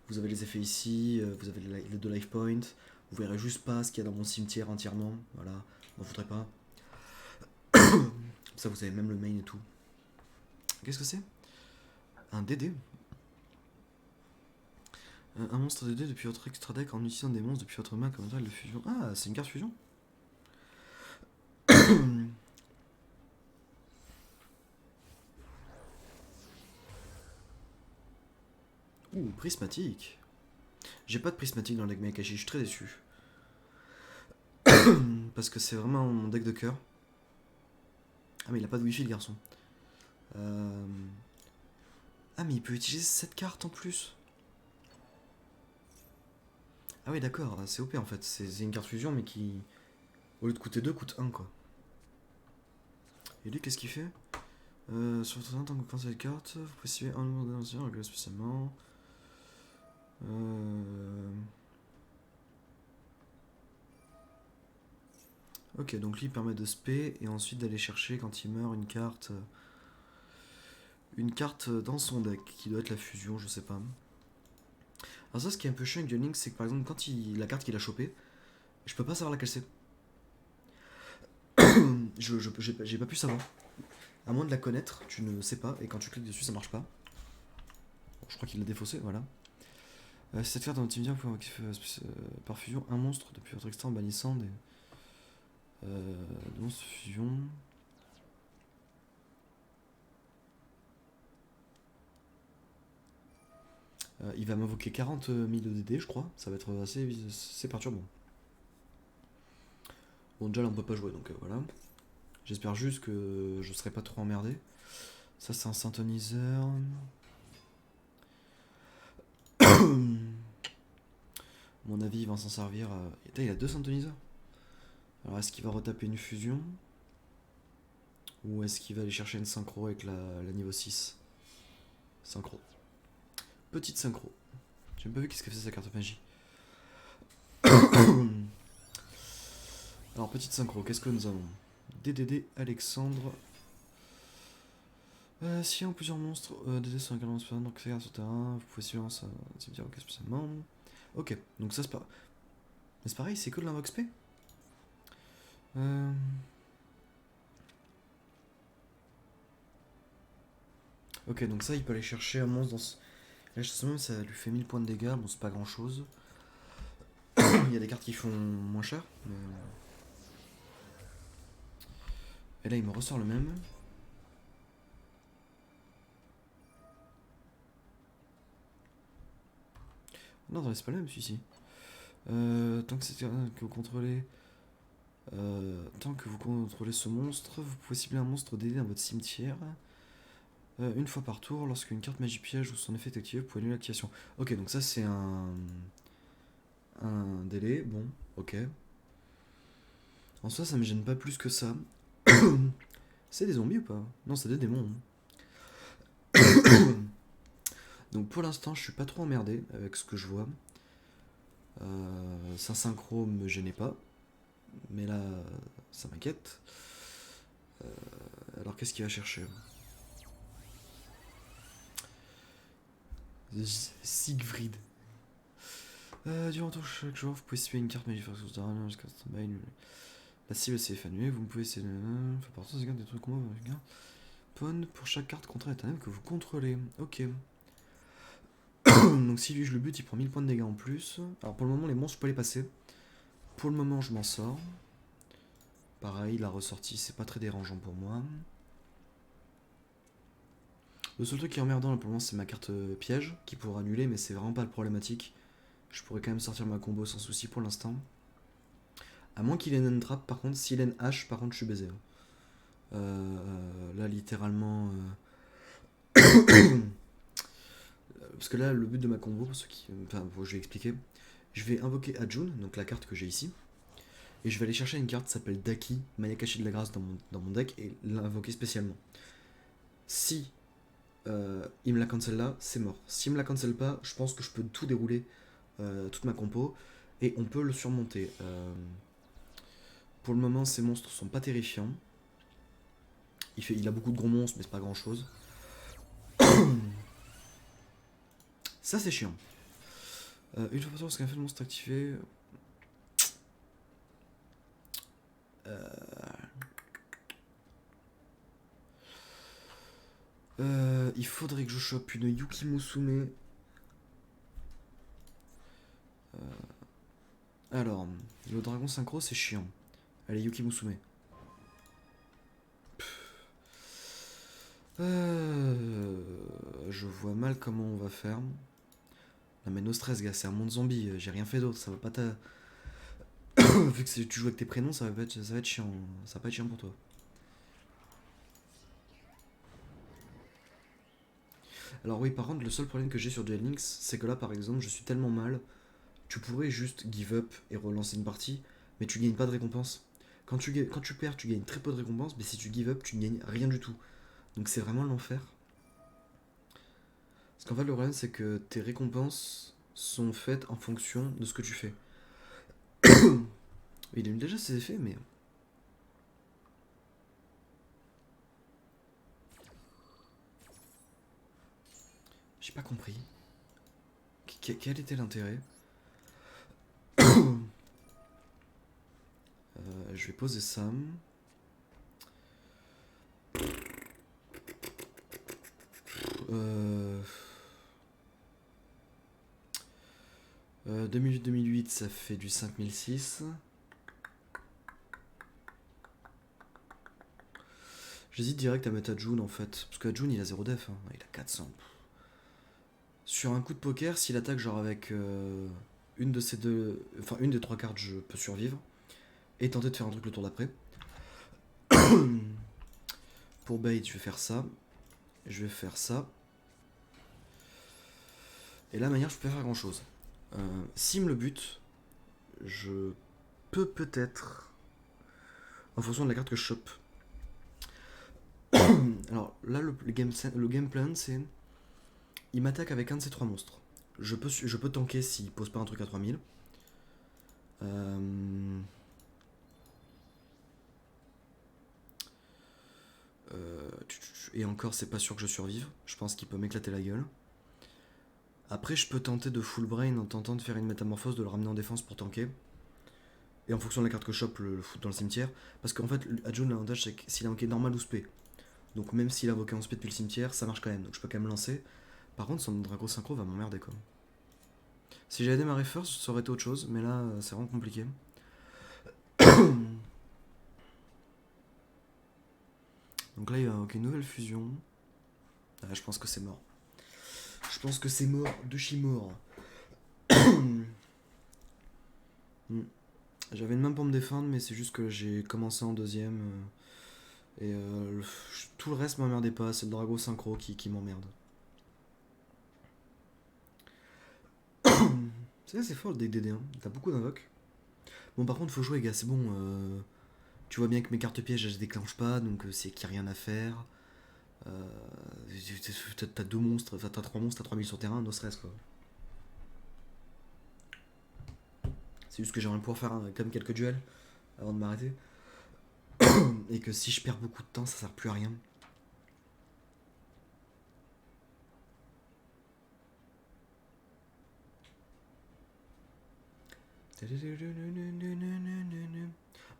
Vous avez les effets ici, vous avez les deux life points. Vous verrez juste pas ce qu'il y a dans mon cimetière entièrement. Voilà, m'en foutrez pas. Ça, vous avez même le main et tout. Qu'est-ce que c'est? Un DD. Un monstre DD depuis votre extra deck en utilisant des monstres depuis votre main comme matériel de fusion. Ah, c'est une carte fusion. Ouh, prismatique. J'ai pas de prismatique dans le deck Mayakashi, je suis très déçu. Parce que c'est vraiment mon deck de cœur. Ah, mais il a pas de wifi, le garçon. Euh... Ah, mais il peut utiliser cette carte en plus. Ah, oui, d'accord, c'est OP en fait. C'est une carte fusion, mais qui, au lieu de coûter 2, coûte 1 quoi. Et lui, qu'est-ce qu'il fait? Sur votre temps, tant que vous pensez cette carte, vous précisez un nombre d'élanceurs, réguler spécialement. Ok, donc lui il permet de spé et ensuite d'aller chercher quand il meurt une carte dans son deck qui doit être la fusion, je sais pas. Alors ça, ce qui est un peu chiant avec Duel Links, c'est que par exemple quand la carte qu'il a chopée, je peux pas savoir laquelle c'est. J'ai pas pu savoir. À moins de la connaître, tu ne sais pas et quand tu cliques dessus ça marche pas. Bon, je crois qu'il l'a défaussé, voilà. Cette carte dans votre cimetière, vous pouvez invoquer par fusion un monstre depuis votre extra en bannissant des monstres fusion. Il va m'invoquer 40 000 de DD, je crois. Ça va être assez perturbant. Bon, déjà là on peut pas jouer, donc voilà. J'espère juste que je serai pas trop emmerdé. Ça c'est un synthoniseur. À mon avis, il va s'en servir. Il a deux synthoniseurs. Alors est-ce qu'il va retaper une fusion? Ou est-ce qu'il va aller chercher une synchro avec la niveau 6? Synchro. Petite synchro. J'ai même pas vu qu'est-ce que faisait sa carte magie. Alors, petite synchro, qu'est-ce que nous avons? DDD Alexandre. Si en plusieurs monstres, DD sur un calendrier spécial, donc c'est sur le terrain, vous pouvez suivre ça, cimetière, ok, spécialement. Ok, donc ça c'est pas. Mais c'est pareil, c'est que de l'invox P. Ok, donc ça il peut aller chercher un monstre dans ce. Là, je sais même ça lui fait 1000 points de dégâts, bon c'est pas grand chose. Il y a des cartes qui font moins cher, mais. Et là il me ressort le même. Non, c'est pas le même celui-ci. Tant que c'est que vous contrôlez. Tant que vous contrôlez ce monstre, vous pouvez cibler un monstre DD dans votre cimetière. Une fois par tour, lorsqu'une carte magie piège ou son effet est activé, vous pouvez annuler l'activation. Ok, donc ça c'est un délai, bon, ok. En soi, ça me gêne pas plus que ça. C'est des zombies ou pas? Non, c'est des démons. Donc pour l'instant, je suis pas trop emmerdé avec ce que je vois. Sa synchro me gênait pas, mais là, ça m'inquiète. Alors qu'est-ce qu'il va chercher? Siegfried. Durant tout chaque jour, vous pouvez cibler une carte magie sur terrain jusqu'à stand-by. La cible s'est évanouie, vous pouvez essayer de faire partie de des trucs communs. Pawn pour chaque carte contre éternelle que vous contrôlez. Ok. Donc si lui je le bute, il prend 1000 points de dégâts en plus. Alors pour le moment, les monstres, je peux les passer. Pour le moment, je m'en sors. Pareil, la ressortie, c'est pas très dérangeant pour moi. Le seul truc qui est emmerdant là, pour le moment, c'est ma carte piège, qui pourra annuler, mais c'est vraiment pas le problématique. Je pourrais quand même sortir ma combo sans souci pour l'instant. À moins qu'il ait une trap, par contre, s'il a une hache, par contre, je suis baisé. Là, littéralement. Parce que là, le but de ma combo, pour ceux qui. Enfin, je vais expliquer. Je vais invoquer Ajun, donc la carte que j'ai ici. Et je vais aller chercher une carte qui s'appelle Daki, Mayakashi de la Grâce dans mon deck, et l'invoquer spécialement. Si il me la cancel là, c'est mort. S'il me la cancel pas, je pense que je peux tout dérouler, toute ma compo, et on peut le surmonter. Pour le moment, ces monstres sont pas terrifiants. Il a beaucoup de gros monstres, mais c'est pas grand chose. Ça, c'est chiant. Une fois par tour, lorsqu'un fait le monstre activé. Il faudrait que je chope une Yuki Musume. Alors, le dragon synchro, c'est chiant. Allez, Yuki Musume. Je vois mal comment on va faire. Non mais no stress gars, c'est un monde zombie, j'ai rien fait d'autre, ça va pas ta... Vu que tu joues avec tes prénoms, ça va être chiant. Ça va pas être chiant pour toi. Alors oui, par contre, le seul problème que j'ai sur Duel Links, c'est que là par exemple, je suis tellement mal, tu pourrais juste give up et relancer une partie, mais tu gagnes pas de récompense. Quand tu perds, tu gagnes très peu de récompenses, mais si tu give up, tu ne gagnes rien du tout. Donc c'est vraiment l'enfer. Parce qu'en fait, le problème, c'est que tes récompenses sont faites en fonction de ce que tu fais. Il a eu déjà ses effets, mais. J'ai pas compris. Quel était l'intérêt? Je vais poser ça. 2008, ça fait du 5006. J'hésite direct à mettre Ajun en fait. Parce que Ajun il a 0 def, hein. Il a 400. Sur un coup de poker, s'il attaque genre avec une de ces deux. Enfin, une des trois cartes, je peux survivre. et tenter de faire un truc le tour d'après. Pour bait, je vais faire ça. Je vais faire ça. Et là, de manière, je peux pas faire grand chose. S'il me le bute, je peux peut-être, en fonction de la carte que je chope. Alors là, le game plan, c'est. Il m'attaque avec un de ces trois monstres. Je peux tanker s'il pose pas un truc à 3000. Et encore, c'est pas sûr que je survive. Je pense qu'il peut m'éclater la gueule. Après, je peux tenter de full brain en tentant de faire une métamorphose, de le ramener en défense pour tanker. Et en fonction de la carte que je chope, le foutre dans le cimetière. Parce qu'en fait, Adjun, l'avantage, c'est que s'il a invoqué normal ou spé. Donc même s'il a invoqué en spé depuis le cimetière, ça marche quand même. Donc je peux quand même lancer. Par contre, son Drago Synchro va m'emmerder quoi. Si j'avais démarré first, ça aurait été autre chose. Mais là, c'est vraiment compliqué. Donc là, il va invoquer une nouvelle fusion. Ah, je pense que c'est mort. Je pense que c'est mort de chez mort. J'avais une main pour me défendre, mais c'est juste que j'ai commencé en deuxième. Et tout le reste m'emmerdait pas. C'est le Drago Synchro qui m'emmerde. C'est assez fort le deck DD. Hein. T'as beaucoup d'invoques. Bon, par contre, faut jouer, gars. C'est bon. Tu vois bien que mes cartes pièges, elles se déclenchent pas. Donc c'est qu'il n'y a rien à faire. T'as deux monstres. Enfin, t'as trois monstres, t'as 3000 sur terrain. No stress quoi. C'est juste que j'aimerais pouvoir faire quand même quelques duels avant de m'arrêter. Et que si je perds beaucoup de temps, ça sert plus à rien.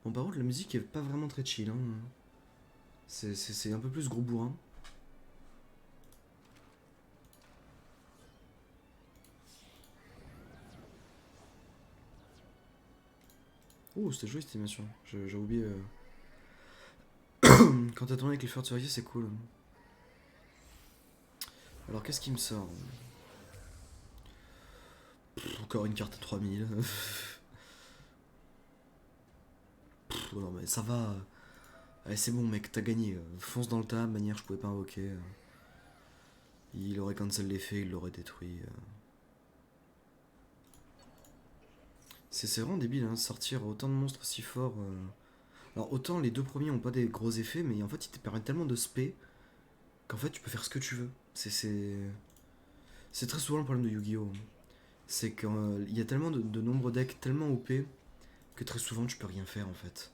Bon, par contre, la musique est pas vraiment très chill. Hein. C'est un peu plus gros bourrin. Oh, c'était joué cette animation. J'ai oublié. Quand t'as tourné avec les fleurs de cerisier, c'est cool. Alors, qu'est-ce qui me sort? Encore une carte à 3000. Non, mais ça va. Allez, c'est bon, mec, t'as gagné. Fonce dans le tas, de manière, je pouvais pas invoquer. Il aurait cancel l'effet, il l'aurait détruit. C'est vraiment débile, hein, sortir autant de monstres si forts. Alors, autant les deux premiers ont pas des gros effets, mais en fait, ils te permettent tellement de spé qu'en fait, tu peux faire ce que tu veux. C'est très souvent le problème de Yu-Gi-Oh! C'est qu'il y a tellement de nombreux decks tellement OP que très souvent, tu peux rien faire en fait.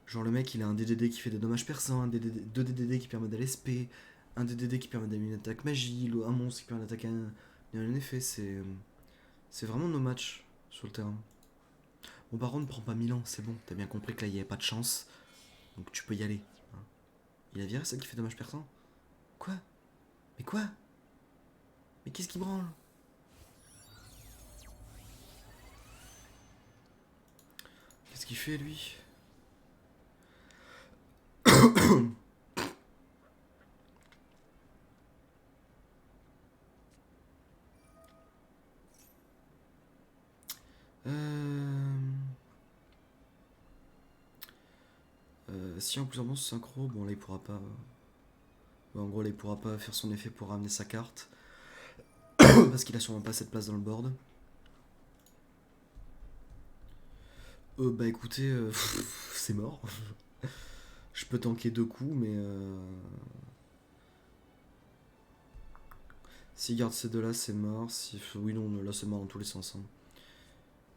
Genre, le mec, il a un DDD qui fait des dommages perçants, deux DDD qui permettent d'aller spé, un DDD qui permet d'aller une attaque magie, un monstre qui permet d'attaquer un effet. C'est vraiment no match sur le terrain. Bon, par contre, prends pas 1000 ans, c'est bon. T'as bien compris que là, il n'y avait pas de chance. Donc tu peux y aller. Hein. Il a viré celle qui fait dommage perçant. Quoi? Mais quoi? Mais qu'est-ce qui branle? Qu'est-ce qu'il fait lui? Si en plusieurs monstres synchro, bon là il pourra pas. Ouais, en gros là il pourra pas faire son effet pour ramener sa carte. Parce qu'il a sûrement pas cette place dans le board. Bah écoutez, c'est mort. Je peux tanker deux coups, mais s'il garde ces deux-là, c'est mort. Si... Oui, non, là c'est mort dans tous les sens. Hein.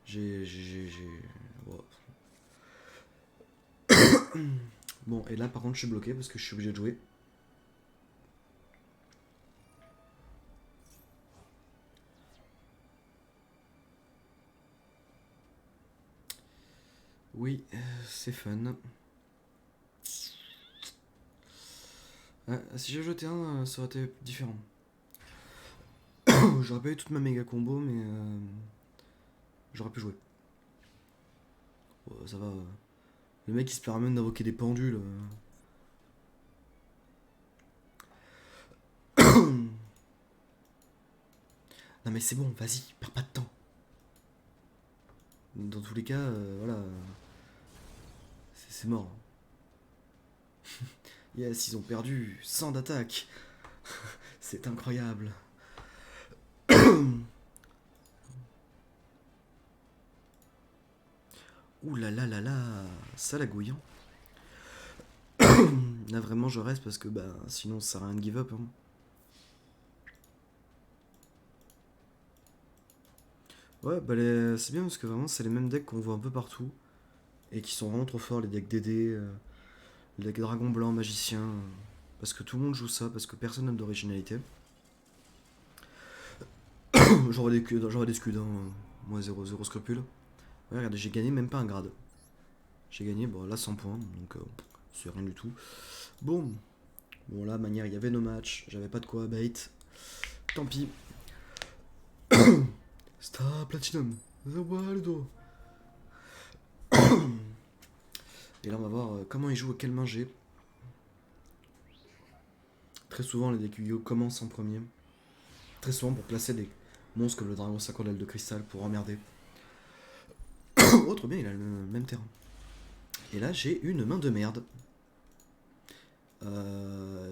J'ai. Ouais. Bon, et là par contre, je suis bloqué parce que je suis obligé de jouer. Oui, c'est fun. Si j'avais jeté un, ça aurait été différent. J'aurais pas eu toute ma méga combo, mais j'aurais pu jouer. Ça va. Le mec il se permet d'invoquer des pendules. Non mais c'est bon, vas-y, perds pas de temps. Dans tous les cas, voilà, c'est mort. Yes, ils ont perdu 100 d'attaque. C'est incroyable. Ouh là là là là, ça la gouille. Là vraiment je reste parce que bah sinon ça sert à rien de give up. Hein. Ouais, bah c'est bien parce que vraiment c'est les mêmes decks qu'on voit un peu partout et qui sont vraiment trop forts, les decks DD, les decks Dragon Blanc, Magicien. Parce que tout le monde joue ça, parce que personne n'a d'originalité. J'envoie des scuds, hein. Moi zéro scrupule. Ouais, regardez, j'ai gagné même pas un grade. J'ai gagné, bon là 100 points, donc c'est rien du tout. Bon, bon là, manière, il y avait nos matchs, j'avais pas de quoi bait. Tant pis. Star Platinum, The Wild. Et là, on va voir comment il joue à quelle main j'ai. Très souvent, les decks Yu-Gi-Oh commencent en premier. Très souvent pour placer des monstres comme le dragon 50 d'aile de cristal pour emmerder. Oh, trop bien, il a le même terrain. Et là, j'ai une main de merde.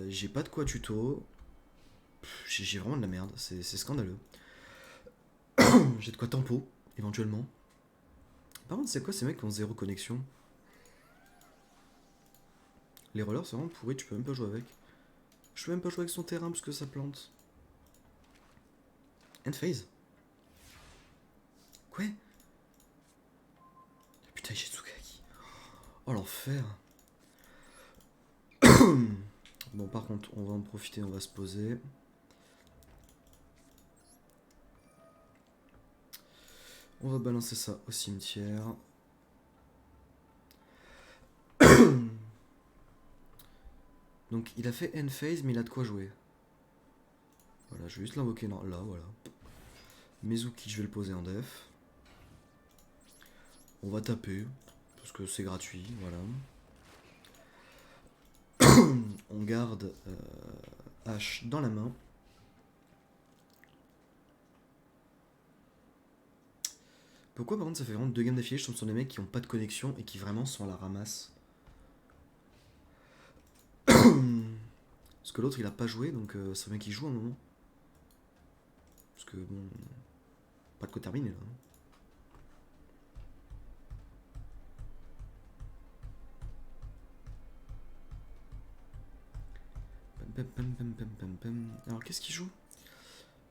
J'ai pas de quoi tuto. J'ai vraiment de la merde, c'est scandaleux. J'ai de quoi tempo, éventuellement. Par contre, c'est quoi ces mecs qui ont zéro connexion? Les rollers, c'est vraiment pourri, tu peux même pas jouer avec. Je peux même pas jouer avec son terrain parce que ça plante. End phase. Quoi? Putain, j'ai Tsukaki. Oh l'enfer. Bon, par contre, on va en profiter, on va se poser. On va balancer ça au cimetière. Donc il a fait end phase, mais il a de quoi jouer. Voilà, je vais juste l'invoquer là, voilà. Mezuki, je vais le poser en def. On va taper, parce que c'est gratuit, voilà. On garde H dans la main. Pourquoi par contre ça fait vraiment 2 games d'affilée, je tombe sur des mecs qui ont pas de connexion et qui vraiment sont à la ramasse. Parce que l'autre il a pas joué, donc c'est bien qu'il joue un moment. Parce que bon, pas de quoi terminer là. Alors qu'est-ce qu'il joue?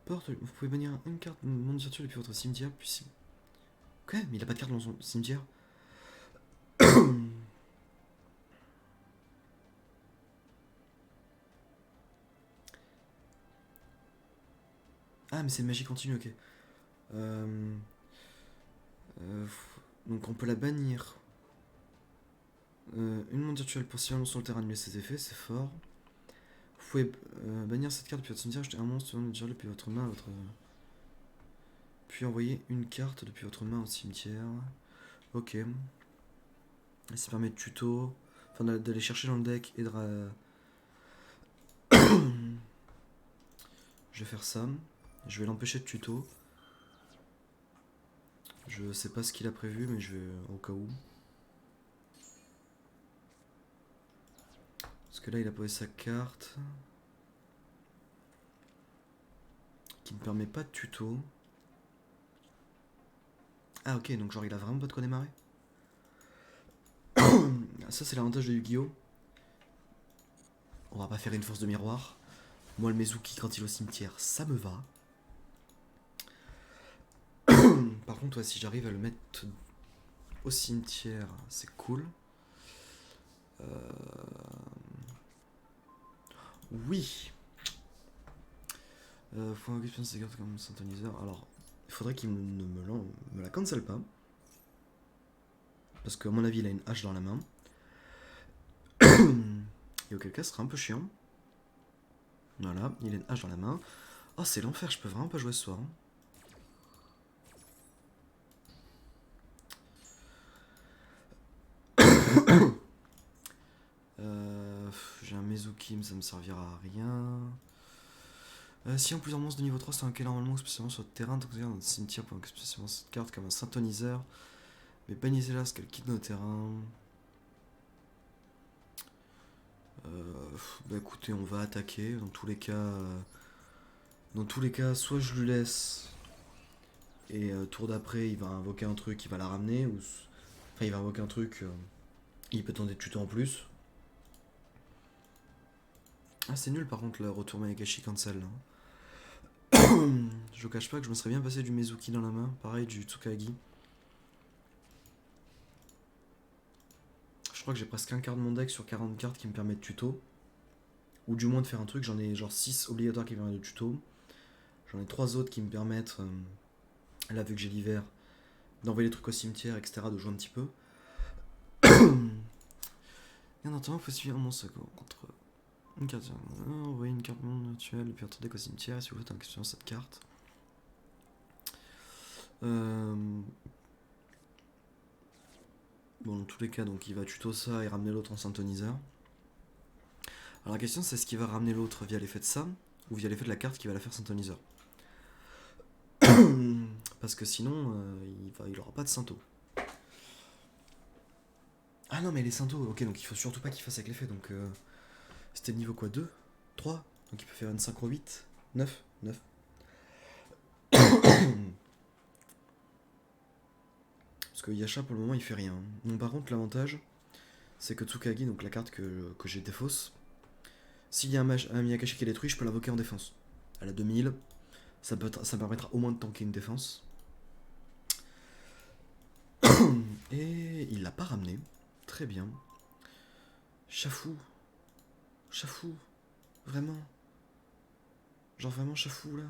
Porte, vous pouvez bannir une carte monde virtuel depuis votre cimetière, puis si... Ok, mais il a pas de carte dans son cimetière. Ah, mais c'est magie continue, ok. Euh, euh, donc on peut la bannir. Une monde virtuelle pour 6 sur le terrain annuler ses effets, c'est fort. Vous pouvez bannir cette carte depuis votre cimetière, acheter un monstre virtuel depuis votre main à votre... Puis envoyer une carte depuis votre main au cimetière. Ok. Et ça permet de tuto. Enfin d'aller chercher dans le deck et de... Je vais faire ça. Je vais l'empêcher de tuto. Je sais pas ce qu'il a prévu, mais je vais au cas où. Parce que là, il a posé sa carte. Qui ne permet pas de tuto. Ah ok, donc genre il a vraiment pas de quoi démarrer. Ça c'est l'avantage de Yu-Gi-Oh! On va pas faire une force de miroir. Moi le Mezuki quand il est au cimetière, ça me va. Par contre, ouais, si j'arrive à le mettre au cimetière, c'est cool. Oui. Faut un question de cartes comme synthoniseur. Alors, il faudrait qu'il ne me la cancel pas. Parce qu'à mon avis, il a une hache dans la main. Et auquel cas, ce sera un peu chiant. Voilà, il a une hache dans la main. Oh, c'est l'enfer, je peux vraiment pas jouer ce soir. J'ai un Mezuki, mais ça me servira à rien. Si en plusieurs monstres de niveau 3 sont invoqués normalement, spécialement sur le terrain, donc dans le cimetière, pour spécialement cette carte comme un synthoniseur. Mais bannissez là, ce qu'elle quitte nos terrains. Bah écoutez, on va attaquer. Dans tous les cas, soit je lui laisse et tour d'après, il va invoquer un truc, il va la ramener, ou enfin il va invoquer un truc, il peut tenter de tuto en plus. Ah c'est nul par contre le retour Mayakashi cancel là. Je vous cache pas que je me serais bien passé du Mezuki dans la main, pareil du Tsukagi. Je crois que j'ai presque un quart de mon deck sur 40 cartes qui me permettent de tuto. Ou du moins de faire un truc, j'en ai genre 6 obligatoires qui me permettent de tuto. J'en ai 3 autres qui me permettent, là vu que j'ai l'hiver, d'envoyer des trucs au cimetière, etc., de jouer un petit peu. Et en attendant, il faut suivre mon secours contre une carte. Envoyer une carte monde actuelle, puis un deck au cimetière, et si vous faites un question sur cette carte. Bon, dans tous les cas, donc il va tuto ça et ramener l'autre en synthoniseur. Alors la question c'est est-ce qu'il va ramener l'autre via l'effet de ça, ou via l'effet de la carte qui va la faire synthoniseur. Parce que sinon, il aura pas de syntho. Ah non mais les syntho, ok, donc il faut surtout pas qu'il fasse avec l'effet, donc c'était niveau quoi, 2 3. Donc il peut faire une synchro 8 9 9. Parce que Yasha pour le moment il fait rien. Bon, par contre l'avantage c'est que Tsukagi, donc la carte que j'ai défausse, s'il y a un Miyakashi qui est détruit, je peux l'invoquer en défense. Elle a 2000, ça me permettra au moins de tanker une défense. Et il l'a pas ramené. Très bien. Chafou. Chafou. Vraiment. Genre vraiment chafou là.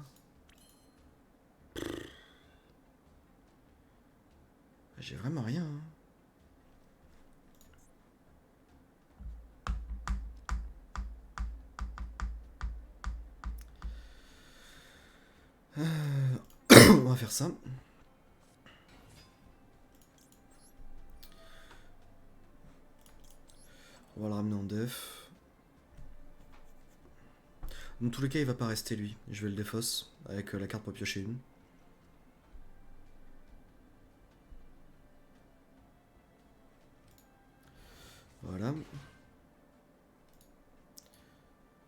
J'ai vraiment rien. Hein. On va faire ça. On va le ramener en def. Dans tous les cas, il va pas rester lui. Je vais le défausse avec la carte pour piocher une. Voilà.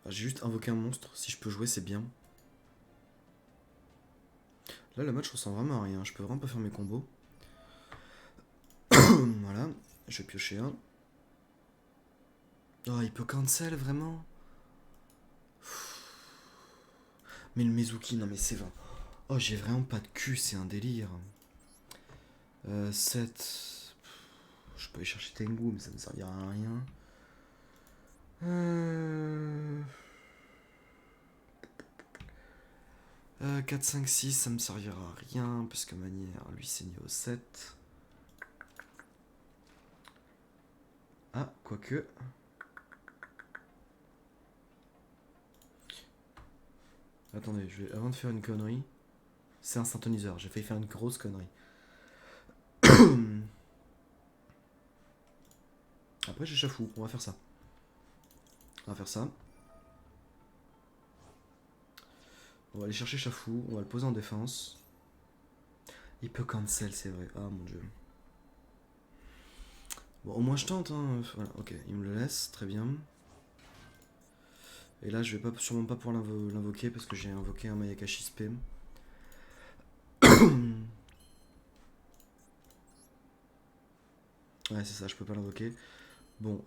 J'ai juste invoqué un monstre. Si je peux jouer, c'est bien. Là, le match ressemble vraiment à rien. Je peux vraiment pas faire mes combos. Voilà. Je vais piocher un. Oh, il peut cancel, vraiment. Mais le Mezuki, non mais c'est vrai. Oh, j'ai vraiment pas de cul, c'est un délire. 7. Je peux aller chercher Tengu, mais ça ne servira à rien. 4, 5, 6, ça me servira à rien, parce que manière, lui c'est niveau 7. Ah, quoique. Attendez, avant de faire une connerie, c'est un synthoniseur, j'ai failli faire une grosse connerie. Après j'ai chafou, on va faire ça. On va faire ça. On va aller chercher chafou, on va le poser en défense. Il peut cancel, c'est vrai. Ah mon dieu. Bon, au moins je tente, hein. Voilà, ok, il me le laisse, très bien. Et là, je vais sûrement pas pouvoir l'invoquer parce que j'ai invoqué un Mayakashi Spé. Ouais, c'est ça, je peux pas l'invoquer. Bon,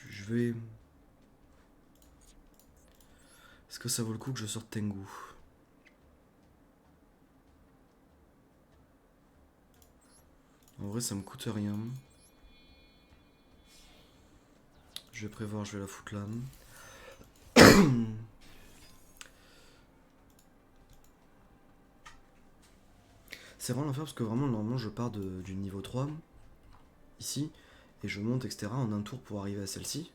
je vais. Est-ce que ça vaut le coup que je sorte Tengu? En vrai, ça me coûte rien. Je vais prévoir, je vais la foutre là. C'est vraiment l'enfer parce que vraiment, normalement, je pars du niveau 3, ici, et je monte, etc., en un tour pour arriver à celle-ci.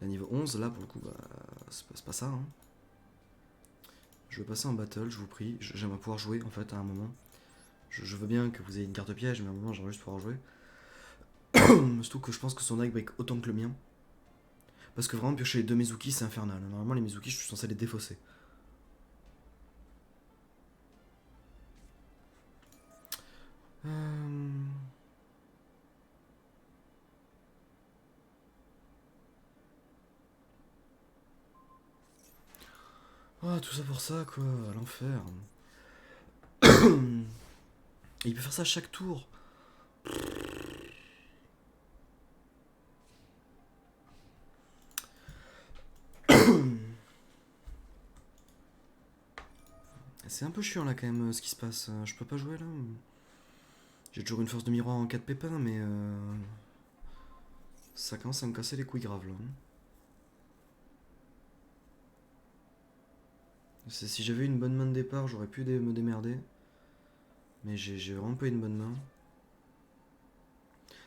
La niveau 11, là, pour le coup, bah, c'est pas ça. Hein. Je vais passer en battle, je vous prie. J'aimerais pouvoir jouer, en fait, à un moment. Je veux bien que vous ayez une carte piège, mais à un moment, j'aimerais juste pouvoir jouer. Surtout que je pense que son deck break autant que le mien. Parce que vraiment, piocher les deux Mezuki, c'est infernal. Normalement, les Mezuki, je suis censé les défausser. Ah, tout ça pour ça, quoi, à l'enfer. Et il peut faire ça à chaque tour. C'est un peu chiant là quand même ce qui se passe. Je peux pas jouer là. J'ai toujours une force de miroir en cas de pépin, mais ça commence à me casser les couilles graves là. Si j'avais une bonne main de départ, j'aurais pu me démerder. Mais j'ai vraiment pas une bonne main.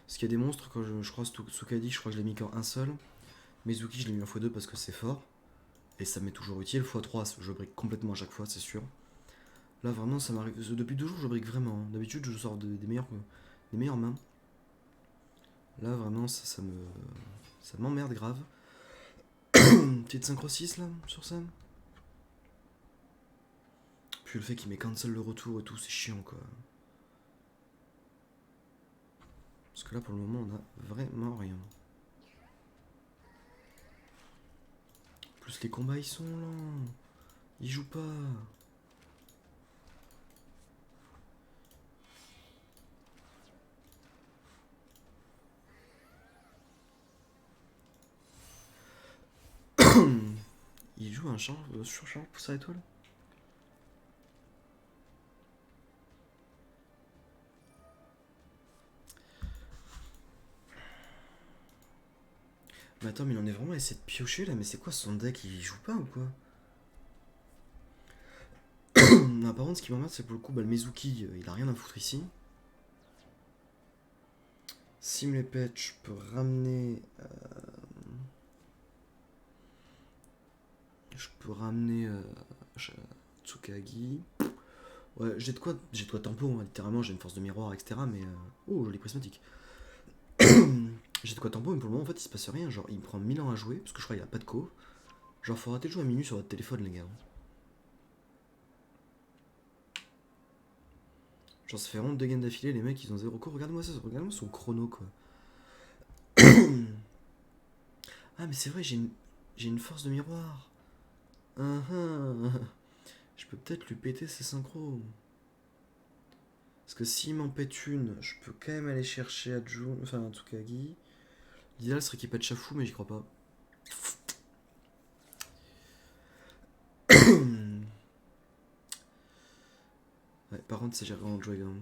Parce qu'il y a des monstres, quand je croise Tsukadi, je crois que je l'ai mis qu'en un seul. Mizuki, je l'ai mis en x2 parce que c'est fort. Et ça m'est toujours utile. x3, je brique complètement à chaque fois, c'est sûr. Là, vraiment, ça m'arrive. Depuis 2 jours, je brique vraiment. D'habitude, je sors des meilleures mains. Là, vraiment, ça m'emmerde grave. Une petite synchro 6 là, sur ça. Puis le fait qu'il m'ait cancel le retour et tout, c'est chiant quoi. Parce que là, pour le moment, on a vraiment rien. Plus les combats, ils sont lents. Ils jouent pas. Ils jouent un surcharge pour sa étoile. Mais attends, mais il en est vraiment à essayer de piocher là, mais c'est quoi son deck? Il joue pas ou quoi? Non, par contre, ce qui m'emmerde, c'est pour le coup, bah, le Mizuki, il a rien à foutre ici. Sim les pets, je peux ramener. Je peux ramener Tsukagi. Ouais, j'ai de quoi tampon, hein, littéralement, j'ai une force de miroir, etc. Mais. Oh, joli prismatique. J'ai de quoi tampon, mais pour le moment, en fait, il se passe rien. Genre, il me prend 1000 ans à jouer, parce que je crois qu'il a pas de co. Genre, faut arrêter de jouer à minuit sur votre téléphone, les gars. Genre, ça fait vraiment 2 games d'affilée, les mecs, ils ont 0 co. Regarde-moi ça, regarde-moi son chrono, quoi. Ah, mais c'est vrai, j'ai une force de miroir. Ah, ah. Je peux peut-être lui péter ses synchros. Parce que s'il m'en pète une, je peux quand même aller chercher Adjun, enfin Tsukagi. L'idéal serait qu'il pète Chafou, mais j'y crois pas. Ouais, par contre, c'est vraiment Dragon.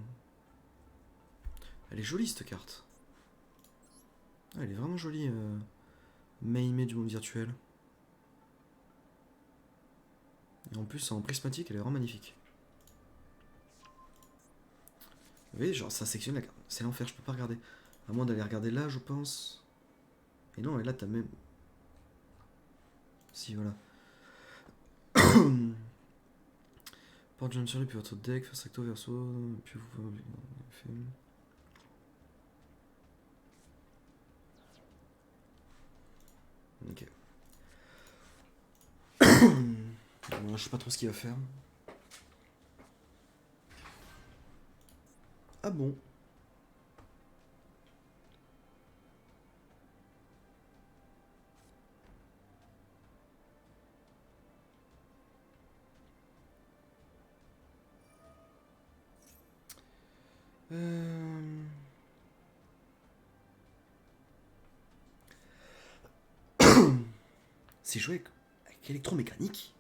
Elle est jolie cette carte. Ah, elle est vraiment jolie, Meimei du monde virtuel. Et en plus, en prismatique, elle est vraiment magnifique. Vous voyez, genre, ça sectionne la carte. C'est l'enfer, je peux pas regarder. À moins d'aller regarder là, je pense. Et non, et là, t'as même. Si, voilà. Porte John Shirley, puis votre deck, face recto verso, puis vous. Ok. Bon, je sais pas trop ce qu'il va faire. Ah bon. Euh... C'est joué avec électromécanique.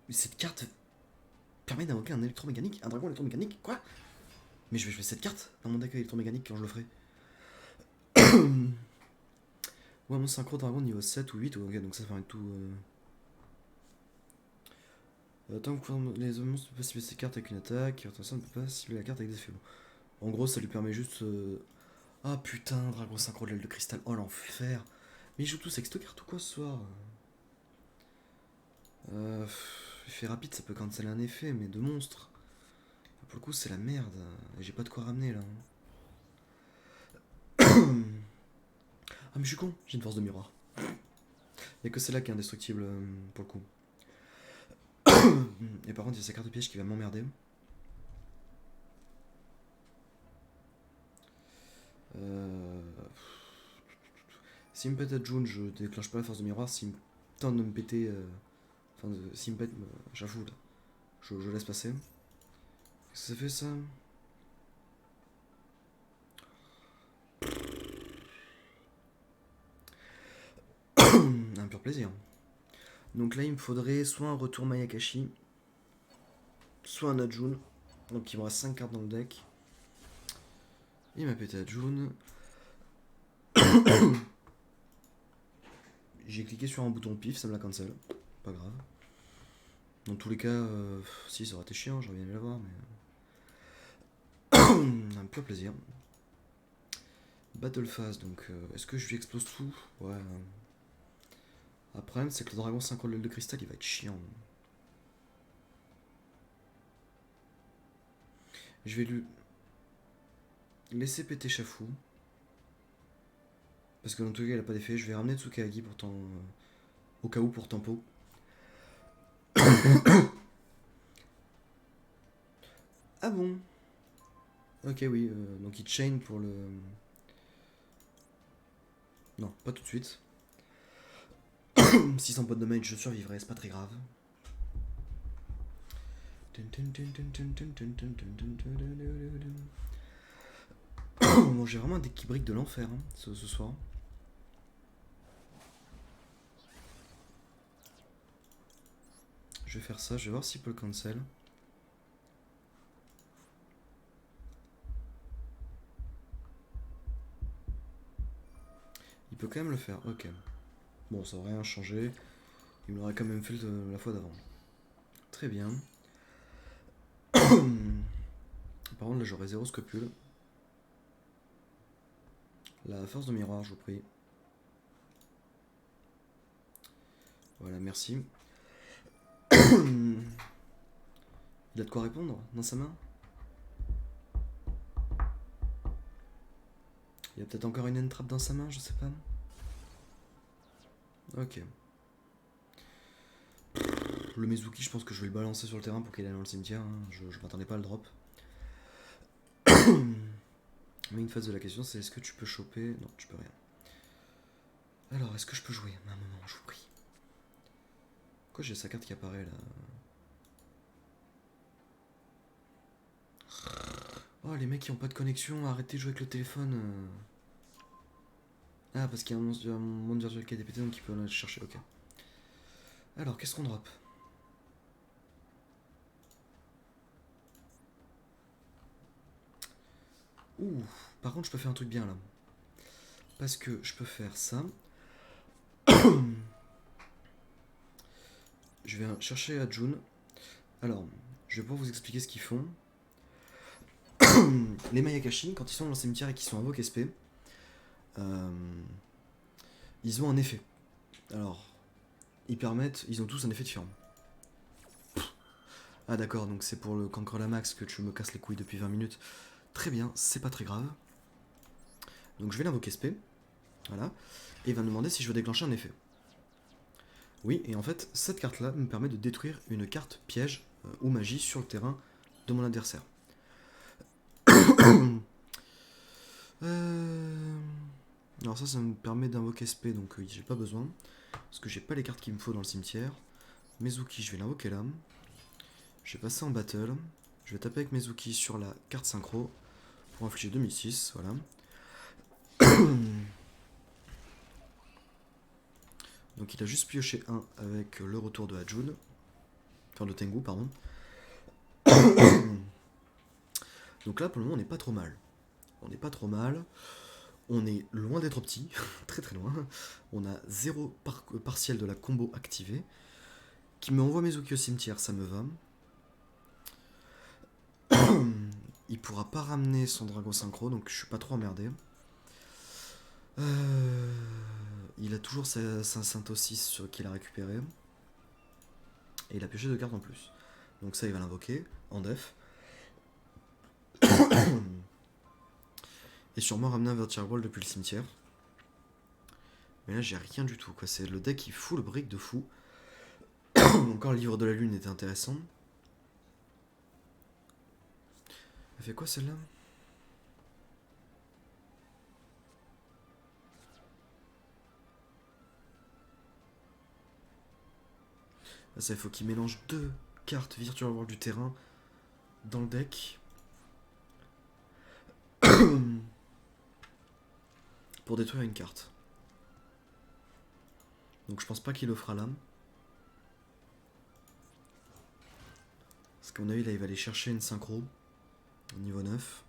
Mais cette carte permet d'invoquer un électromécanique, un dragon électromécanique. Quoi? Mais je vais jouer cette carte dans mon deck électromécanique quand je le ferai. Ouais, mon synchro dragon niveau 7 ou 8, ok, donc ça fait un tout. Tant que les monstres ne peuvent pas cibler ces cartes avec une attaque, attention, ne peut pas cibler la carte avec des effets. En gros, ça lui permet juste. Ah putain, dragon synchro de l'aile de cristal, oh l'enfer! Mais ils jouent tous avec cette carte ou quoi ce soir? Effet rapide, ça peut canceller un effet, mais de monstre. Pour le coup, c'est la merde. Et j'ai pas de quoi ramener là. Ah, mais je suis con, j'ai une force de miroir. Y'a que celle-là qui est indestructible pour le coup. Et par contre, il y a sa carte de piège qui va m'emmerder. Euh... S'il me pète à June, je déclenche pas la force de miroir. S'il me tente de me péter. Enfin, s'il me pète, j'avoue là. Je laisse passer. Qu'est-ce que ça fait ça? Un pur plaisir. Donc là, il me faudrait soit un retour Mayakashi, soit un Ajun. Donc il me reste 5 cartes dans le deck. Il m'a pété Ajun. J'ai cliqué sur un bouton pif, ça me l'a cancel. Pas grave. Dans tous les cas, si ça aurait été chiant, j'aurais bien aimé l'avoir, mais. Un pur plaisir. Battle Phase, donc est-ce que je lui explose tout? Ouais. Après, c'est que le dragon synchro de l'aile de cristal, il va être chiant. Je vais lui laisser péter Chafou. Parce que dans tous les cas, il a pas d'effet. Je vais ramener Tsukahagi pourtant. Au cas où pour tempo. Ah bon? Ok, oui. Donc il chain pour le. Non, pas tout de suite. 600 points de damage, je survivrai, c'est pas très grave. Bon, j'ai vraiment un deck qui brique de l'enfer hein, ce soir. Je vais faire ça, je vais voir s'il peut le cancel. Il peut quand même le faire, ok. Bon, ça va rien changer. Il me l'aurait quand même fait la fois d'avant. Très bien. Par contre, là, j'aurai 0 scrupule. La force de miroir, je vous prie. Voilà, merci. Il a de quoi répondre dans sa main. Il y a peut-être encore une entrap dans sa main, je sais pas. Ok. Le Mezuki, je pense que je vais le balancer sur le terrain pour qu'il aille dans le cimetière. Hein. Je m'attendais pas à le drop. Mais une phase de la question, c'est est-ce que tu peux choper? Non, tu peux rien. Alors, est-ce que je peux jouer? Un moment, je vous prie. Pourquoi j'ai sa carte qui apparaît là? Oh, les mecs qui ont pas de connexion, arrêtez de jouer avec le téléphone. Ah, parce qu'il y a un monde virtuel qui a été pété, donc il peut aller chercher, ok. Alors, qu'est-ce qu'on drop? Ouh, par contre, je peux faire un truc bien là. Parce que je peux faire ça. Je vais chercher à June. Alors, je vais pouvoir vous expliquer ce qu'ils font. Les Mayakashi, quand ils sont dans le cimetière et qu'ils sont invoqués SP, ils ont un effet. Alors, ils ont tous un effet différent. Ah d'accord, donc c'est pour le Cancrelamax que tu me casses les couilles depuis 20 minutes. Très bien, c'est pas très grave. Donc je vais l'invoquer SP. Voilà. Et il va me demander si je veux déclencher un effet. Oui, et en fait, cette carte-là me permet de détruire une carte piège ou magie sur le terrain de mon adversaire. Alors ça me permet d'invoquer SP, donc j'ai pas besoin. Parce que j'ai pas les cartes qu'il me faut dans le cimetière. Mezuki, je vais l'invoquer là. Je vais passer en battle. Je vais taper avec Mezuki sur la carte synchro pour infliger 2006, voilà. Donc il a juste pioché 1 avec le retour de Hajun. Enfin de Tengu, pardon. Donc là pour le moment on n'est pas trop mal. On n'est pas trop mal. On est loin d'être petit, très très loin. On a 0 partiel de la combo activée. Qui me envoie Mezuki au cimetière, ça me va. Il pourra pas ramener son dragon synchro, donc je suis pas trop emmerdé. Il a toujours sa Saint 6 qu'il a récupéré. Et il a pioché 2 cartes en plus. Donc ça, il va l'invoquer en def. Et sûrement ramener un Vertical Wall depuis le cimetière. Mais là, j'ai rien du tout. Quoi. C'est le deck qui fout le brick de fou. Encore le livre de la lune était intéressant. Elle fait quoi celle-là? Ça, il faut qu'il mélange 2 cartes Virtual World du terrain dans le deck. Pour détruire une carte. Donc je pense pas qu'il le fera là. Parce qu'à mon avis, là, il va aller chercher une synchro. Au niveau 9.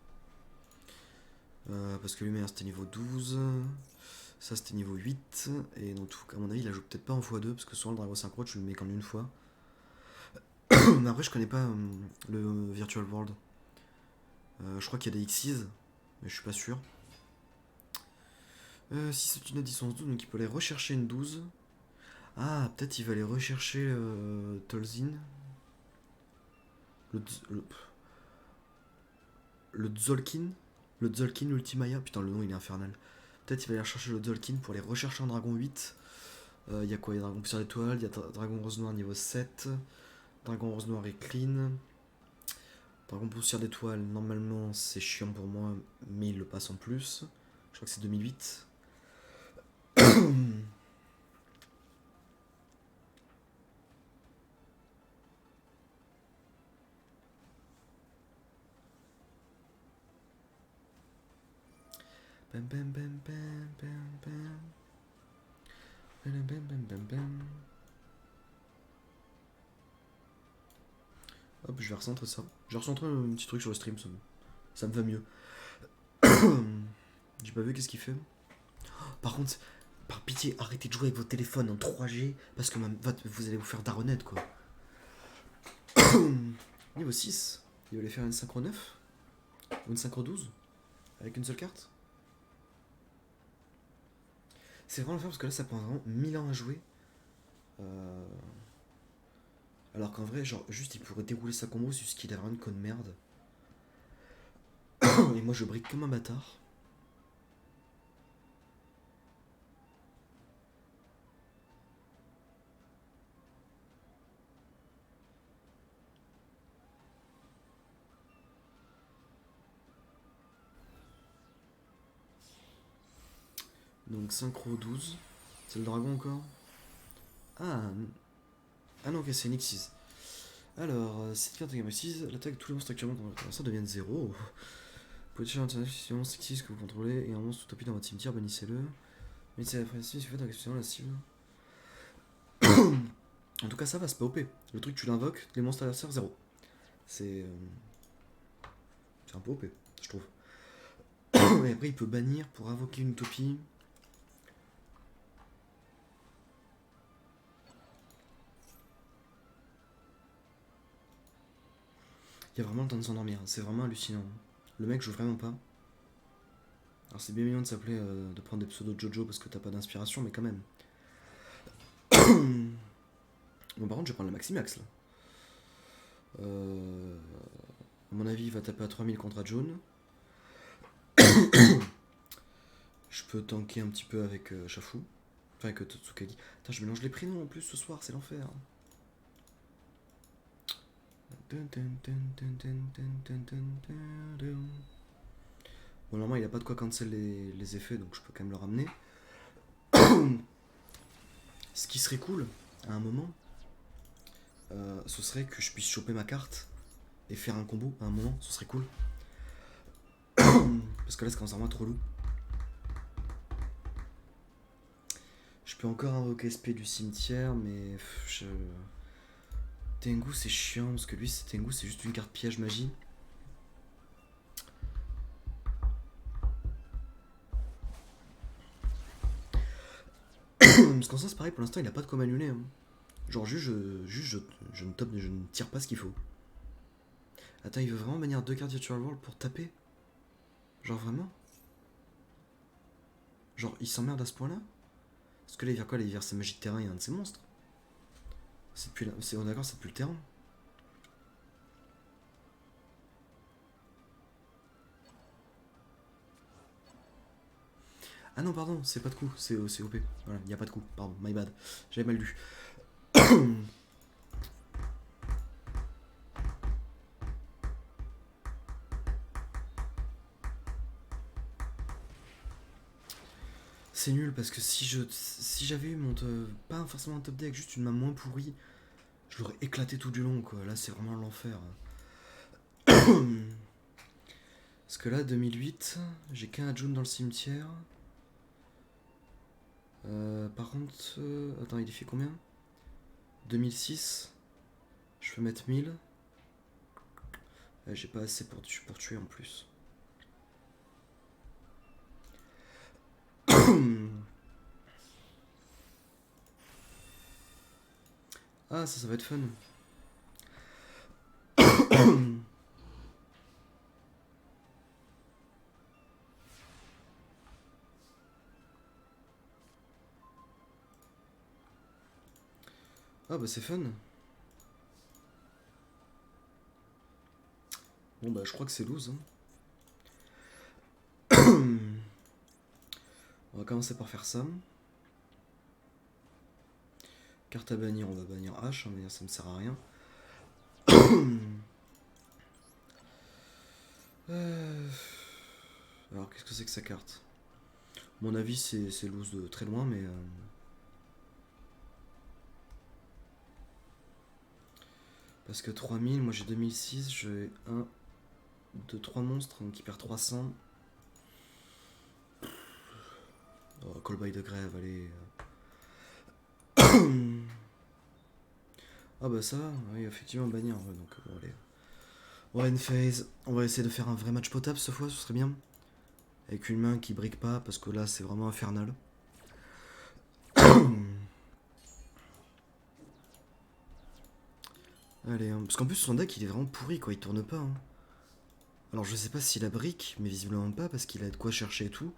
Parce que lui, c'était niveau 12. Ça, c'était niveau 8. Et donc, à mon avis, il la joue peut-être pas en x2. Parce que souvent, le dragon synchro, tu le mets qu'en une fois. Mais après, je connais pas le Virtual World. Je crois qu'il y a des Xyz. Mais je suis pas sûr. Si c'est une distance 12, donc il peut aller rechercher une 12. Ah, peut-être il va aller rechercher Tolzin. Le, le, le Tzolkin. Le Tzolkin Ultimaya. Putain, le nom il est infernal. Peut-être il va aller rechercher le Tzolkin pour aller rechercher un dragon 8. Il y a quoi? Il y a Dragon Poussière d'étoile, il y a Dragon Rose Noir niveau 7. Dragon Rose Noir est clean. Dragon Poussière d'étoile, normalement c'est chiant pour moi, mais il le passe en plus. Je crois que c'est 2008. Bam bam bam bam bam bam. Bam bam bam bam bam. Hop, je vais recentrer ça. Je vais recentrer un petit truc sur le stream, ça me va mieux. J'ai pas vu qu'est-ce qu'il fait. Par contre, par pitié, arrêtez de jouer avec votre téléphone en 3G parce que vous allez vous faire daronette quoi. Niveau 6, il va aller faire une synchro 9 ou une synchro 12 avec une seule carte. C'est vraiment le faire parce que là ça prend vraiment 1000 ans à jouer. Alors qu'en vrai, genre, juste il pourrait dérouler sa combo juste qu'il a vraiment une conne merde. Et moi je brique comme un bâtard. Donc synchro 12. C'est le dragon encore. Ah, ah non, ok, c'est une X6. Alors, cette carte gamme 6, l'attaque de tous les monstres actuellement dans votre adversaire deviennent 0. Vous pouvez chercher un international monstre X6 que vous contrôlez et un monstre tout tapis dans votre cimetière, bannissez-le. Mais c'est la précision, si vous faites avec la cible. En tout cas, ça va, c'est pas OP. Le truc, tu l'invoques, les monstres adversaires, 0. C'est. C'est un peu OP, je trouve. Et après, il peut bannir pour invoquer une utopie. Il y a vraiment le temps de s'endormir, c'est vraiment hallucinant. Le mec joue vraiment pas. Alors c'est bien mignon de s'appeler, de prendre des pseudos Jojo parce que t'as pas d'inspiration, mais quand même. Bon, par contre, je vais prendre le Maximax là. À mon avis, il va taper à 3000 contre Adjone. Je peux tanker un petit peu avec Shafu. Enfin, avec Totsukagi. Putain, je mélange les prénoms en plus ce soir, c'est l'enfer. Bon, normalement, il a pas de quoi cancel les effets, donc je peux quand même le ramener. Ce qui serait cool, à un moment, ce serait que je puisse choper ma carte et faire un combo à un moment, ce serait cool. Parce que là, c'est quand même vraiment trop loup. Je peux encore invoquer SP du cimetière, mais Tengu, c'est chiant, parce que lui, Tengu, c'est juste une carte piège magie. Parce qu'en ça, c'est pareil, pour l'instant, il a pas de quoi m'annuler. Hein. Genre, je ne tire pas ce qu'il faut. Attends, il veut vraiment bannir 2 cartes Virtual World pour taper? Genre, vraiment? Genre, il s'emmerde à ce point-là? Parce que là, il vire quoi? Là, il vire sa magie de terrain et un de ses monstres. On est d'accord, c'est plus le terrain. Ah non, pardon, c'est pas de coup, c'est OP. Voilà, il n'y a pas de coup, pardon, my bad. J'avais mal lu. C'est nul parce que si j'avais eu pas forcément un top deck, juste une main moins pourrie, Je l'aurais éclaté tout du long, quoi. Là, c'est vraiment l'enfer. Parce que là, 2008, j'ai qu'un Ajun dans le cimetière. Par contre, attends, il fait combien? 2006, je peux mettre 1000. J'ai pas assez pour tuer en plus. Ah, ça va être fun. Ah bah c'est fun. Bon bah je crois que c'est loose. On va commencer par faire ça. Carte à bannir, on va bannir H, hein, mais ça me sert à rien. Alors qu'est-ce que c'est que sa carte? Mon avis c'est loose de très loin, mais... Parce que 3000, moi j'ai 2006, j'ai 1, 2, 3 monstres, donc il perd 300. Oh, call by de grève, allez. Ah bah ça, oui, effectivement, bannir, ouais, donc bon, allez. On va une phase, on va essayer de faire un vrai match potable cette fois, ce serait bien. Avec une main qui brique pas, parce que là c'est vraiment infernal. Allez, hein, parce qu'en plus son deck il est vraiment pourri quoi, il tourne pas. Hein. Alors je sais pas s'il a brique, mais visiblement pas, parce qu'il a de quoi chercher et tout.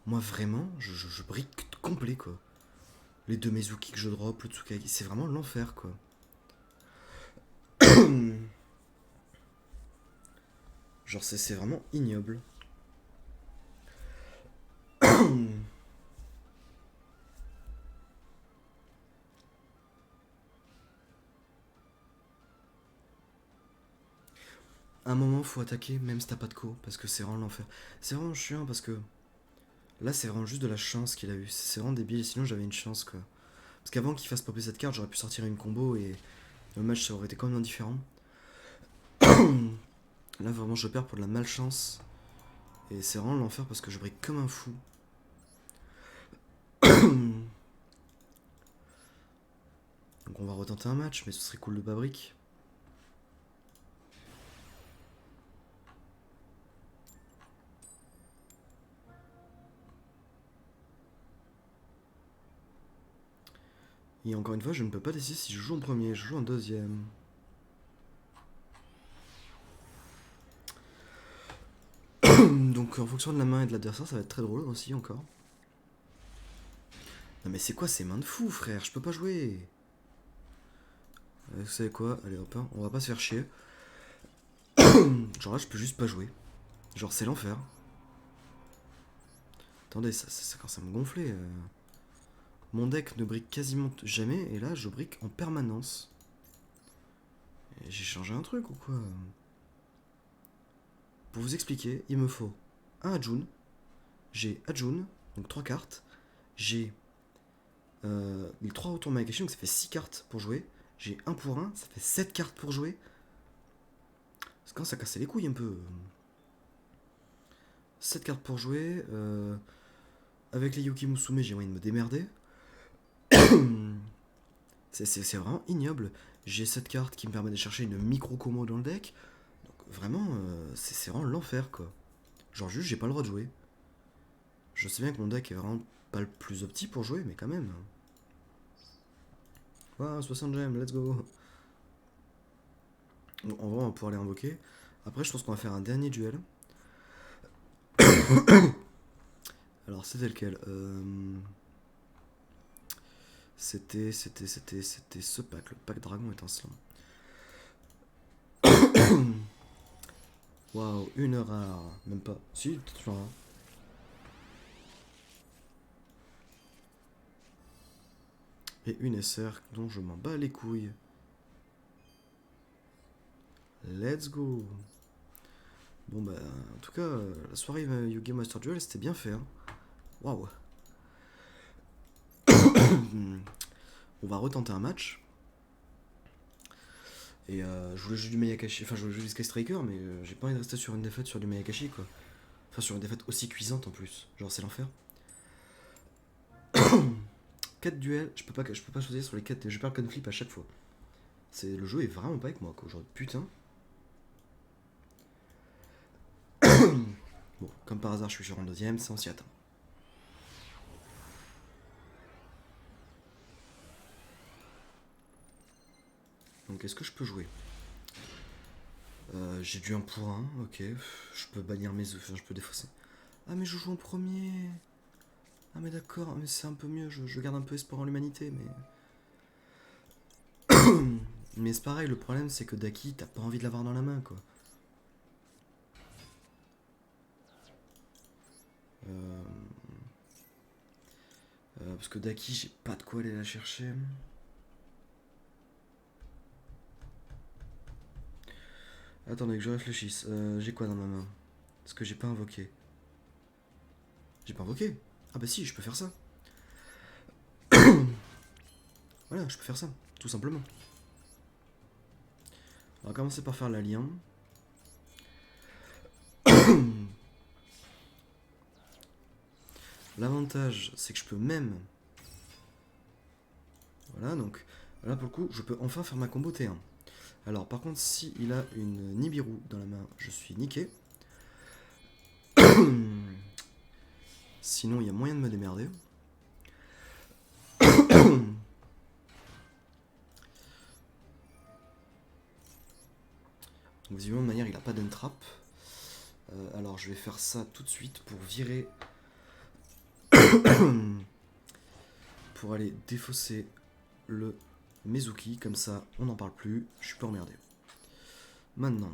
Moi vraiment, je brique complet quoi. Les deux Mezuki que je drop, le Tsukagi, c'est vraiment l'enfer quoi. Genre c'est vraiment ignoble. À un moment faut attaquer même si t'as pas de co, parce que c'est vraiment l'enfer. C'est vraiment chiant parce que là c'est vraiment juste de la chance qu'il a eu. C'est vraiment débile, sinon j'avais une chance quoi. Parce qu'avant qu'il fasse popper cette carte, j'aurais pu sortir une combo et le match ça aurait été quand même indifférent. Là vraiment je perds pour de la malchance. Et c'est vraiment l'enfer parce que je brique comme un fou. Donc on va retenter un match, mais ce serait cool de pas brick. Et encore une fois, je ne peux pas décider si je joue en premier, je joue en deuxième. Donc en fonction de la main et de l'adversaire, ça va être très drôle aussi encore. Non mais c'est quoi ces mains de fou frère, je peux pas jouer. Vous savez quoi, allez hop, hein, on va pas se faire chier. Genre là je peux juste pas jouer. Genre c'est l'enfer. Attendez, ça commence à me gonfler. Mon deck ne brique quasiment jamais et là je brique en permanence. Et j'ai changé un truc ou quoi? Pour vous expliquer, il me faut un Ajun. J'ai Ajun, donc 3 cartes. J'ai les 3 retours Mayakashi, donc ça fait 6 cartes pour jouer. J'ai 1 pour 1, ça fait 7 cartes pour jouer. C'est quand ça cassait les couilles un peu. 7 cartes pour jouer. Avec les Yuki Musume, j'ai moyen de me démerder. C'est vraiment ignoble. J'ai cette carte qui me permet de chercher une micro-combo dans le deck. Donc vraiment, c'est vraiment l'enfer quoi. Genre juste, j'ai pas le droit de jouer. Je sais bien que mon deck est vraiment pas le plus opti pour jouer, mais quand même. Wow, 60 gemmes, let's go. Donc, en vrai, on va pouvoir les invoquer. Après, je pense qu'on va faire un dernier duel. Alors, c'était lequel C'était ce pack, le pack dragon étincelant. Waouh, une rare. Même pas. Si, peut-être une rare. Et une SR dont je m'en bats les couilles. Let's go. Bon bah, en tout cas, la soirée Yu-Gi-Oh! Master Duel, c'était bien fait. Hein. Waouh. On va retenter un match. Et je voulais jouer du Mayakashi, enfin je voulais jouer du Sky Striker, mais j'ai pas envie de rester sur une défaite sur du Mayakashi quoi. Enfin sur une défaite aussi cuisante en plus. Genre c'est l'enfer. 4 duels, je peux pas choisir sur les 4, je perds le conflip à chaque fois. Le jeu est vraiment pas avec moi quoi aujourd'hui. Putain. Bon, comme par hasard je suis sur un deuxième, ça on s'y attend. Donc est-ce que je peux jouer J'ai du 1 pour 1, ok. Je peux bannir mes œufs, enfin je peux défausser. Ah mais je joue en premier. Ah mais d'accord, mais c'est un peu mieux, je garde un peu espoir en l'humanité, mais... mais c'est pareil, le problème c'est que Daki, t'as pas envie de l'avoir dans la main quoi. Euh... parce que Daki, j'ai pas de quoi aller la chercher. Attendez que je réfléchisse. J'ai quoi dans ma main? Parce que j'ai pas invoqué. J'ai pas invoqué. Ah bah si, je peux faire ça. Voilà, je peux faire ça, tout simplement. On va commencer par faire l'alien. L'avantage, c'est que je peux même... Voilà, donc là pour le coup, je peux enfin faire ma combo T1. Alors par contre, si il a une Nibiru dans la main, je suis niqué. Sinon, il y a moyen de me démerder. Donc visiblement, de manière, il a pas d'entrap. Alors je vais faire ça tout de suite pour virer... pour aller défausser le Mezuki, comme ça on n'en parle plus, je suis pas emmerdé. Maintenant,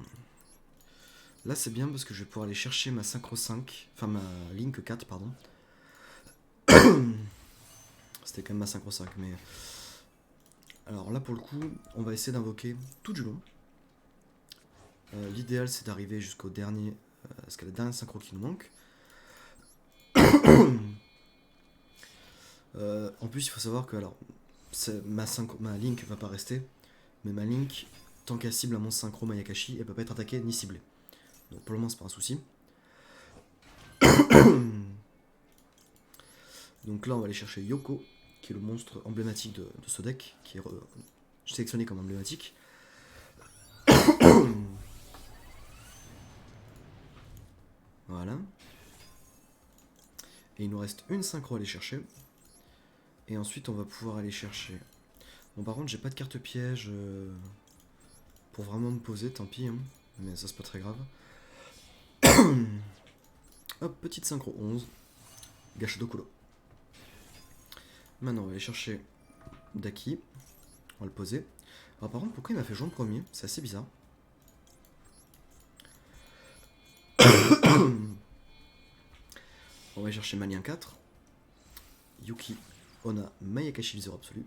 là c'est bien parce que je vais pouvoir aller chercher ma Synchro 5, enfin ma Link 4, pardon. C'était quand même ma Synchro 5, mais... Alors là pour le coup, on va essayer d'invoquer tout du long. L'idéal c'est d'arriver jusqu'au dernier, parce qu'à la dernière synchro qui nous manque. En plus il faut savoir que alors, ma Link va pas rester, mais ma Link, tant qu'elle cible à mon synchro Mayakashi, elle peut pas être attaquée ni ciblée. Donc pour le moment c'est pas un souci. Donc là on va aller chercher Yoko, qui est le monstre emblématique de ce deck, qui est sélectionné comme emblématique. Voilà. Et il nous reste une synchro à aller chercher. Et ensuite on va pouvoir aller chercher... Bon par contre j'ai pas de carte piège pour vraiment me poser, tant pis, hein. Mais ça c'est pas très grave. Hop, petite synchro 11. Gashido Kulo. Maintenant on va aller chercher Daki. On va le poser. Alors par contre pourquoi il m'a fait jouer en premier? C'est assez bizarre. On va aller chercher Malien 4. Yuki, Ona, Mayakashi Zero Absolu.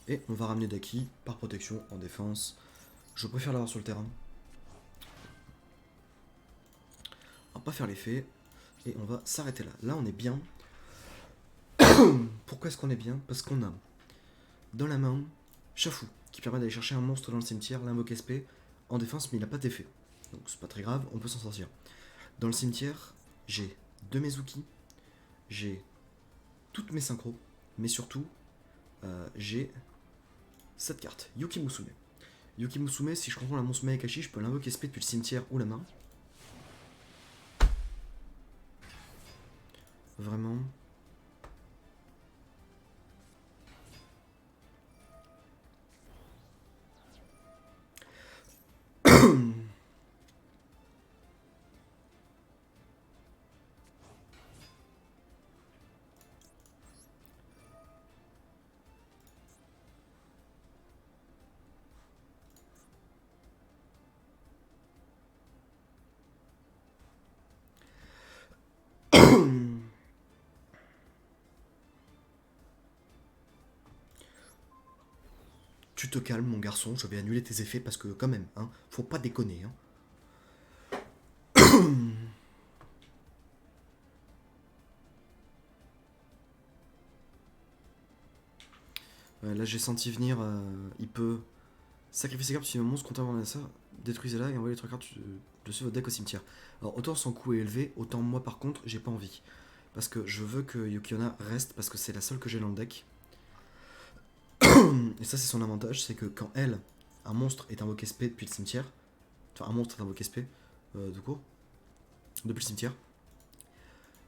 Et on va ramener Daki par protection en défense. Je préfère l'avoir sur le terrain. On va pas faire l'effet. Et on va s'arrêter là. Là on est bien. Pourquoi est-ce qu'on est bien? Parce qu'on a dans la main Shafou, qui permet d'aller chercher un monstre dans le cimetière, l'invoque SP en défense, mais il n'a pas d'effet. Donc c'est pas très grave, on peut s'en sortir. Dans le cimetière, j'ai 2 Mezuki, j'ai toutes mes synchros, mais surtout, j'ai cette carte, Yuki Musume. Yuki Musume, si je contrôle un monstre Mayakashi, je peux l'invoquer SP depuis le cimetière ou la main. Vraiment. Tu te calmes, mon garçon, je vais annuler tes effets parce que, quand même, hein, faut pas déconner. Hein. Là, j'ai senti venir, il peut Sacrifiez cartes si un monstre compte avant ça, détruisez-la et envoyez les 3 cartes dessus votre deck au cimetière. Alors autant son coût est élevé, autant moi par contre j'ai pas envie. Parce que je veux que Yukiona reste parce que c'est la seule que j'ai dans le deck. Et ça c'est son avantage, c'est que quand elle, un monstre est invoqué SP depuis le cimetière, enfin un monstre est invoqué SP, de court, depuis le cimetière,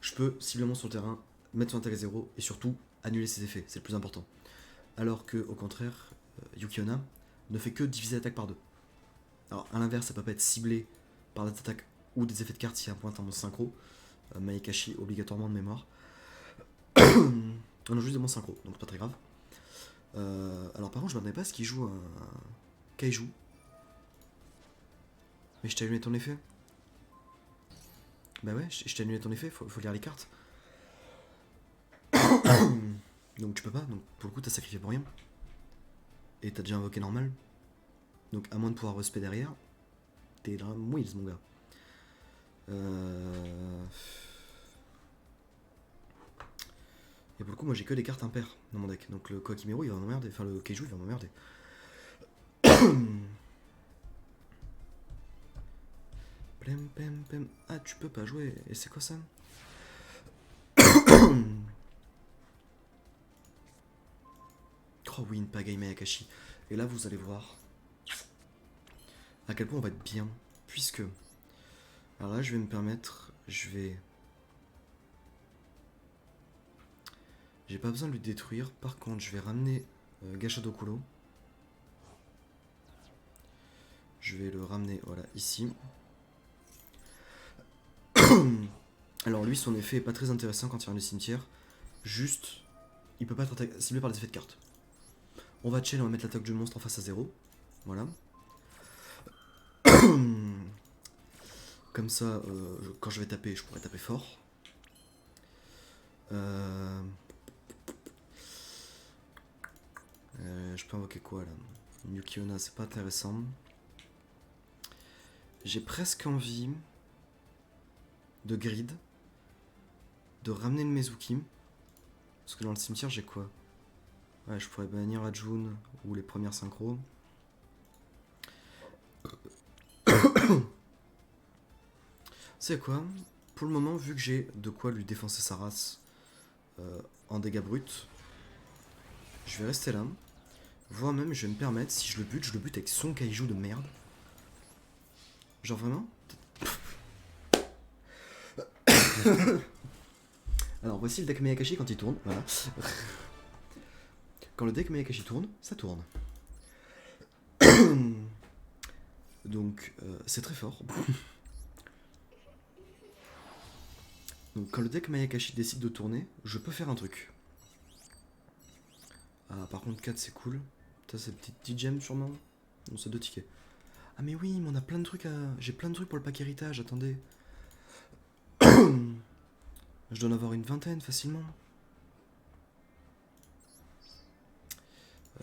je peux cibler le monstre sur le terrain, mettre son attaque à 0 et surtout annuler ses effets, c'est le plus important. Alors que au contraire, Yukiona ne fait que diviser l'attaque par 2. Alors à l'inverse, ça peut pas être ciblé par des attaques ou des effets de cartes si un point en monstre synchro. Mayakashi obligatoirement de mémoire. On a juste des monstres synchro, donc pas très grave. Alors par contre, je m'attendais pas à ce qu'il joue un kaiju. Mais je t'ai annulé ton effet. Bah ouais, je t'ai annulé ton effet, faut lire les cartes. Donc tu peux pas, donc pour le coup t'as sacrifié pour rien. Et t'as déjà invoqué normal. Donc à moins de pouvoir respect derrière, t'es dans la mouise mon gars. Et pour le coup moi j'ai que des cartes impaires dans mon deck. Donc le Koakimiro il va m'emmerder, enfin le Keiju il va m'emmerder. Plem, plem, plem. Ah tu peux pas jouer, et c'est quoi ça? Oh oui, une pagaille Mayakashi. Et là vous allez voir à quel point on va être bien. Puisque, alors là je vais me permettre, j'ai pas besoin de lui détruire. Par contre je vais ramener Gashadokuro. Je vais le ramener, voilà, ici. Alors lui son effet est pas très intéressant quand il rentre du cimetière. Juste, il peut pas être ciblé par les effets de cartes. On va chill, on va mettre l'attaque du monstre en face à 0. Voilà. Comme ça, quand je vais taper, je pourrais taper fort. Je peux invoquer quoi là? Yukiona, c'est pas intéressant. J'ai presque envie de grid, de ramener le Mezuki. Parce que dans le cimetière, j'ai quoi? Ouais, je pourrais bannir la June ou les premières synchros. C'est quoi? Pour le moment, vu que j'ai de quoi lui défoncer sa race en dégâts bruts, je vais rester là. Voire même, je vais me permettre, si je le bute avec son kaiju de merde. Genre vraiment? Alors voici le deck Mayakashi quand il tourne, voilà. Quand le deck Mayakashi tourne, ça tourne. Donc c'est très fort. Donc quand le deck Mayakashi décide de tourner, je peux faire un truc. Ah par contre 4 c'est cool. Ça c'est petit gem sûrement. Non c'est 2 tickets. Ah mais oui, mais on a plein de trucs à... J'ai plein de trucs pour le pack héritage, attendez. Je dois en avoir une vingtaine facilement.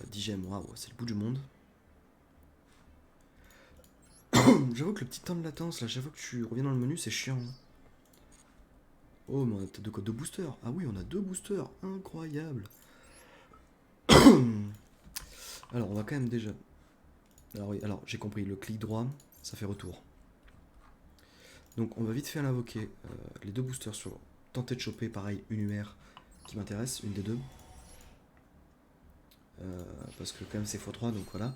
10 gemmes, waouh, c'est le bout du monde. J'avoue que le petit temps de latence, là, chaque fois que tu reviens dans le menu, c'est chiant. Oh, mais on a peut-être de quoi? 2 boosters. Ah oui, on a 2 boosters. Incroyable. Alors, on va quand même déjà... Alors oui, alors j'ai compris, le clic droit, ça fait retour. Donc on va vite fait l'invoquer. Les 2 boosters sur tenter de choper, pareil, une UR qui m'intéresse, une des 2. Parce que quand même c'est x3, donc voilà.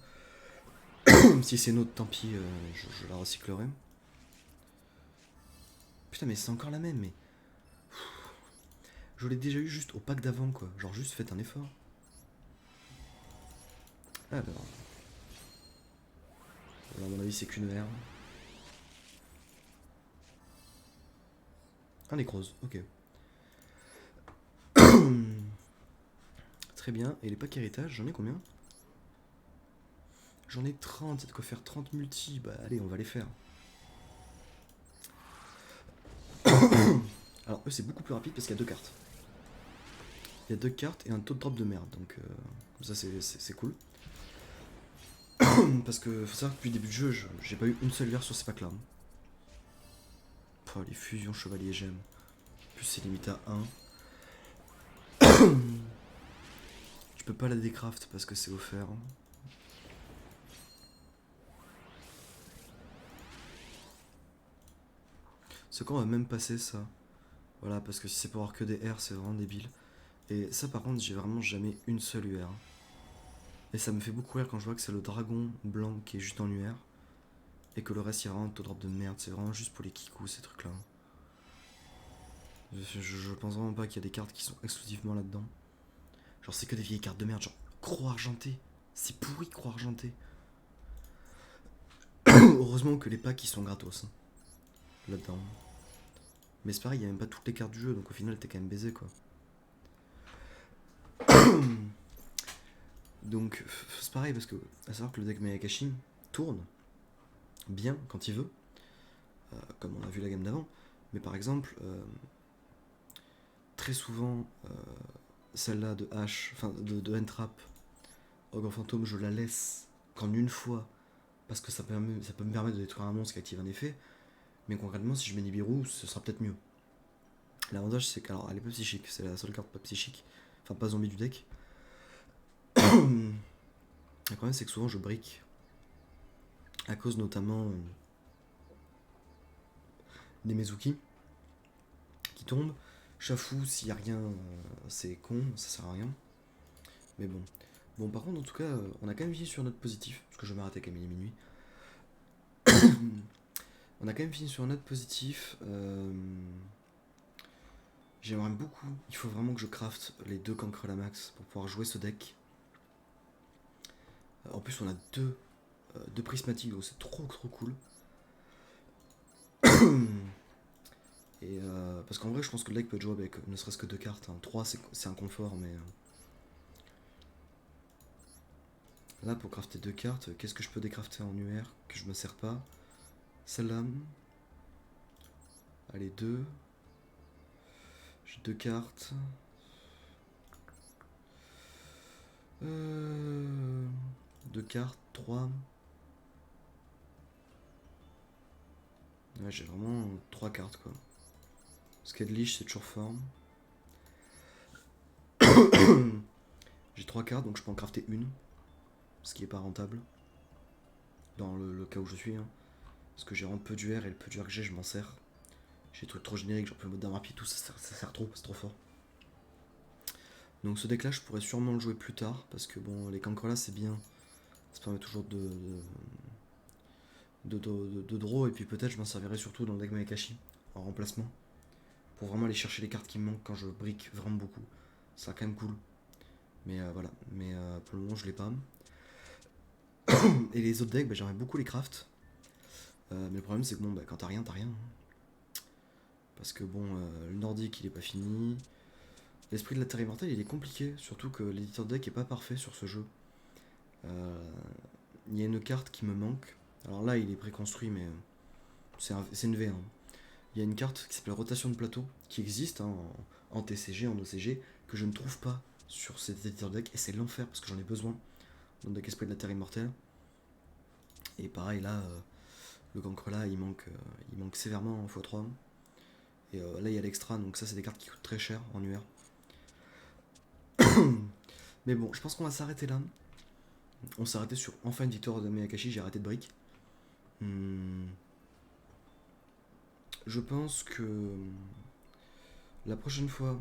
Si c'est une autre, tant pis, je la recyclerai. Putain, mais c'est encore la même, mais... Je l'ai déjà eu juste au pack d'avant, quoi. Genre, juste faites un effort. Alors... À mon avis, c'est qu'une R. Un nécrose, ok. Très bien, et les packs héritage, j'en ai combien? J'en ai 30, c'est de quoi faire 30 multi. Bah allez, on va les faire. Alors eux c'est beaucoup plus rapide parce qu'il y a 2 cartes. Il y a 2 cartes et un taux de drop de merde, donc ça c'est cool. Parce que faut savoir que depuis le début du jeu, j'ai pas eu une seule VR sur ces packs là. Oh, les fusions chevalier j'aime. En plus c'est limité à 1. Je peux pas la décraft parce que c'est offert. C'est quand on va même passer ça. Voilà, parce que si c'est pour avoir que des R, c'est vraiment débile. Et ça, par contre, j'ai vraiment jamais une seule UR. Et ça me fait beaucoup rire quand je vois que c'est le dragon blanc qui est juste en UR. Et que le reste, il y a vraiment un taux drop de merde. C'est vraiment juste pour les kikous, ces trucs-là. Je pense vraiment pas qu'il y a des cartes qui sont exclusivement là-dedans. Genre, c'est que des vieilles cartes de merde. Genre, croix argentée. C'est pourri, croix argentée. Heureusement que les packs, ils sont gratos. Hein, là-dedans. Mais c'est pareil, il y a même pas toutes les cartes du jeu. Donc au final, t'es quand même baisé, quoi. Donc, c'est pareil parce que, à savoir que le deck Mayakashi tourne bien quand il veut, comme on a vu la gamme d'avant. Mais par exemple, très souvent, celle-là de H, enfin de N-Trap, Ogre Fantôme, je la laisse qu'en une fois, parce que ça peut me permettre de détruire un monstre qui active un effet, mais concrètement, si je mets Nibiru, ce sera peut-être mieux. L'avantage, c'est qu'elle est pas psychique, c'est la seule carte pas psychique, enfin pas zombie du deck. Le problème, c'est que souvent je brique, à cause notamment des Mezuki qui tombent. Chafou, s'il y a rien, c'est con, ça sert à rien. Mais bon. Bon, par contre, en tout cas, on a quand même fini sur une note positive, parce que je vais m'arrêter quand même, il est minuit. On a quand même fini sur une note positive. J'aimerais beaucoup, il faut vraiment que je craft les 2 Cancrelamax pour pouvoir jouer ce deck. En plus, on a deux prismatiques, donc c'est trop cool. Et parce qu'en vrai, je pense que le deck peut jouer avec ne serait-ce que 2 cartes. Hein. 3, c'est un confort, mais là, pour crafter 2 cartes, qu'est-ce que je peux décrafter en UR que je me sers pas? Celle-là. Allez, 2. J'ai 2 cartes. 2 cartes, 3. Ouais, j'ai vraiment 3 cartes, quoi. Skadlish, c'est toujours fort. J'ai 3 cartes, donc je peux en crafter une. Ce qui est pas rentable. Dans le cas où je suis. Hein. Parce que j'ai vraiment peu d'UR et le peu d'UR que j'ai, je m'en sers. J'ai des trucs trop génériques, genre le mode d'arme rapide, tout ça sert trop, c'est trop fort. Donc ce deck là, je pourrais sûrement le jouer plus tard. Parce que bon, les cancres là, c'est bien. Ça permet toujours de draw. Et puis peut-être je m'en servirai surtout dans le deck Mayakashi en remplacement. Pour vraiment aller chercher les cartes qui me manquent quand je brique vraiment beaucoup. Ça sera quand même cool. Mais voilà. Mais pour le moment, je l'ai pas. Et les autres decks, bah, j'aimerais beaucoup les craft. Mais le problème, c'est que bon, bah, quand t'as rien, t'as rien. Parce que bon, le nordique, il est pas fini. L'esprit de la Terre immortelle, il est compliqué. Surtout que l'éditeur de deck est pas parfait sur ce jeu. Il y a une carte qui me manque. Alors là, il est préconstruit, mais c'est une V. Hein. Il y a une carte qui s'appelle Rotation de plateau, qui existe hein, en TCG, en OCG, que je ne trouve pas sur cet éditeur de deck. Et c'est l'enfer parce que j'en ai besoin dans le deck Esprit de la Terre immortelle. Et pareil, là, le cancre là, il manque sévèrement en x3. Et là, il y a l'extra, donc ça, c'est des cartes qui coûtent très cher en UR. Mais bon, je pense qu'on va s'arrêter là. On s'est arrêté sur enfin une victoire de Mayakashi, j'ai arrêté de brick. Je pense que la prochaine fois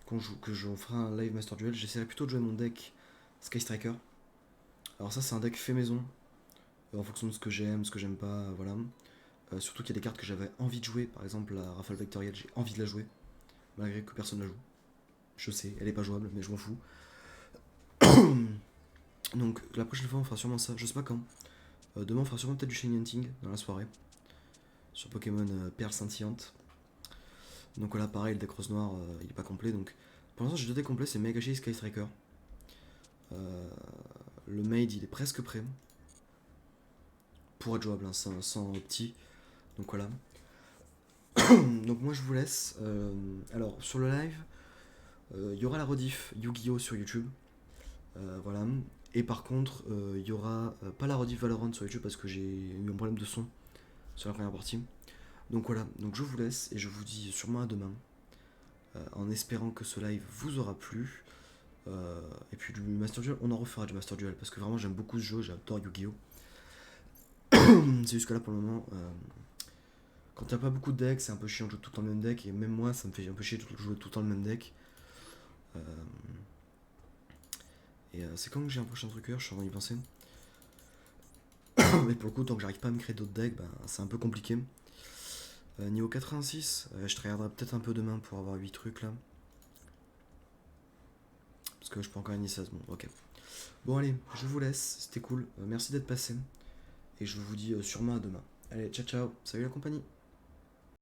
que je ferai un live Master Duel, j'essaierai plutôt de jouer mon deck Sky Striker. Alors ça, c'est un deck fait maison, en fonction de ce que j'aime, ce que j'aime pas, voilà. Surtout qu'il y a des cartes que j'avais envie de jouer, par exemple la Rafale Vectorielle, j'ai envie de la jouer, malgré que personne la joue. Je sais, elle est pas jouable, mais je m'en fous. Donc la prochaine fois, on fera sûrement ça, je sais pas quand. Demain, on fera sûrement peut-être du Shiny Hunting dans la soirée, sur Pokémon Perle Scintillante. Donc voilà, pareil, le deck rose noir, il est pas complet, donc pour l'instant j'ai 2 decks complets, c'est Mayakashi et Sky Striker. Le Maid, il est presque prêt pour être jouable, hein, sans opti. Donc voilà. Donc moi je vous laisse. Alors sur le live, il y aura la rediff Yu-Gi-Oh sur YouTube. Voilà. Et par contre, il y aura pas la rediff Valorant sur YouTube parce que j'ai eu un problème de son sur la première partie. Donc voilà, donc je vous laisse et je vous dis sûrement à demain. En espérant que ce live vous aura plu. Et puis du Master Duel, on en refera du Master Duel parce que vraiment j'aime beaucoup ce jeu, j'adore Yu-Gi-Oh! C'est jusque là pour le moment. Quand t'as pas beaucoup de decks, c'est un peu chiant de jouer tout le temps le même deck, et même moi, ça me fait un peu chier de jouer tout le temps le même deck. Euh, c'est quand que j'ai un prochain trucker, je suis en train d'y penser. Mais pour le coup, tant que j'arrive pas à me créer d'autres decks, bah, c'est un peu compliqué. Niveau 86, je te regarderai peut-être un peu demain pour avoir 8 trucs là. Parce que je peux encore gagner 16, bon, ok. Bon, allez, je vous laisse, c'était cool. Merci d'être passé. Et je vous dis sûrement à demain. Allez, ciao ciao, salut la compagnie.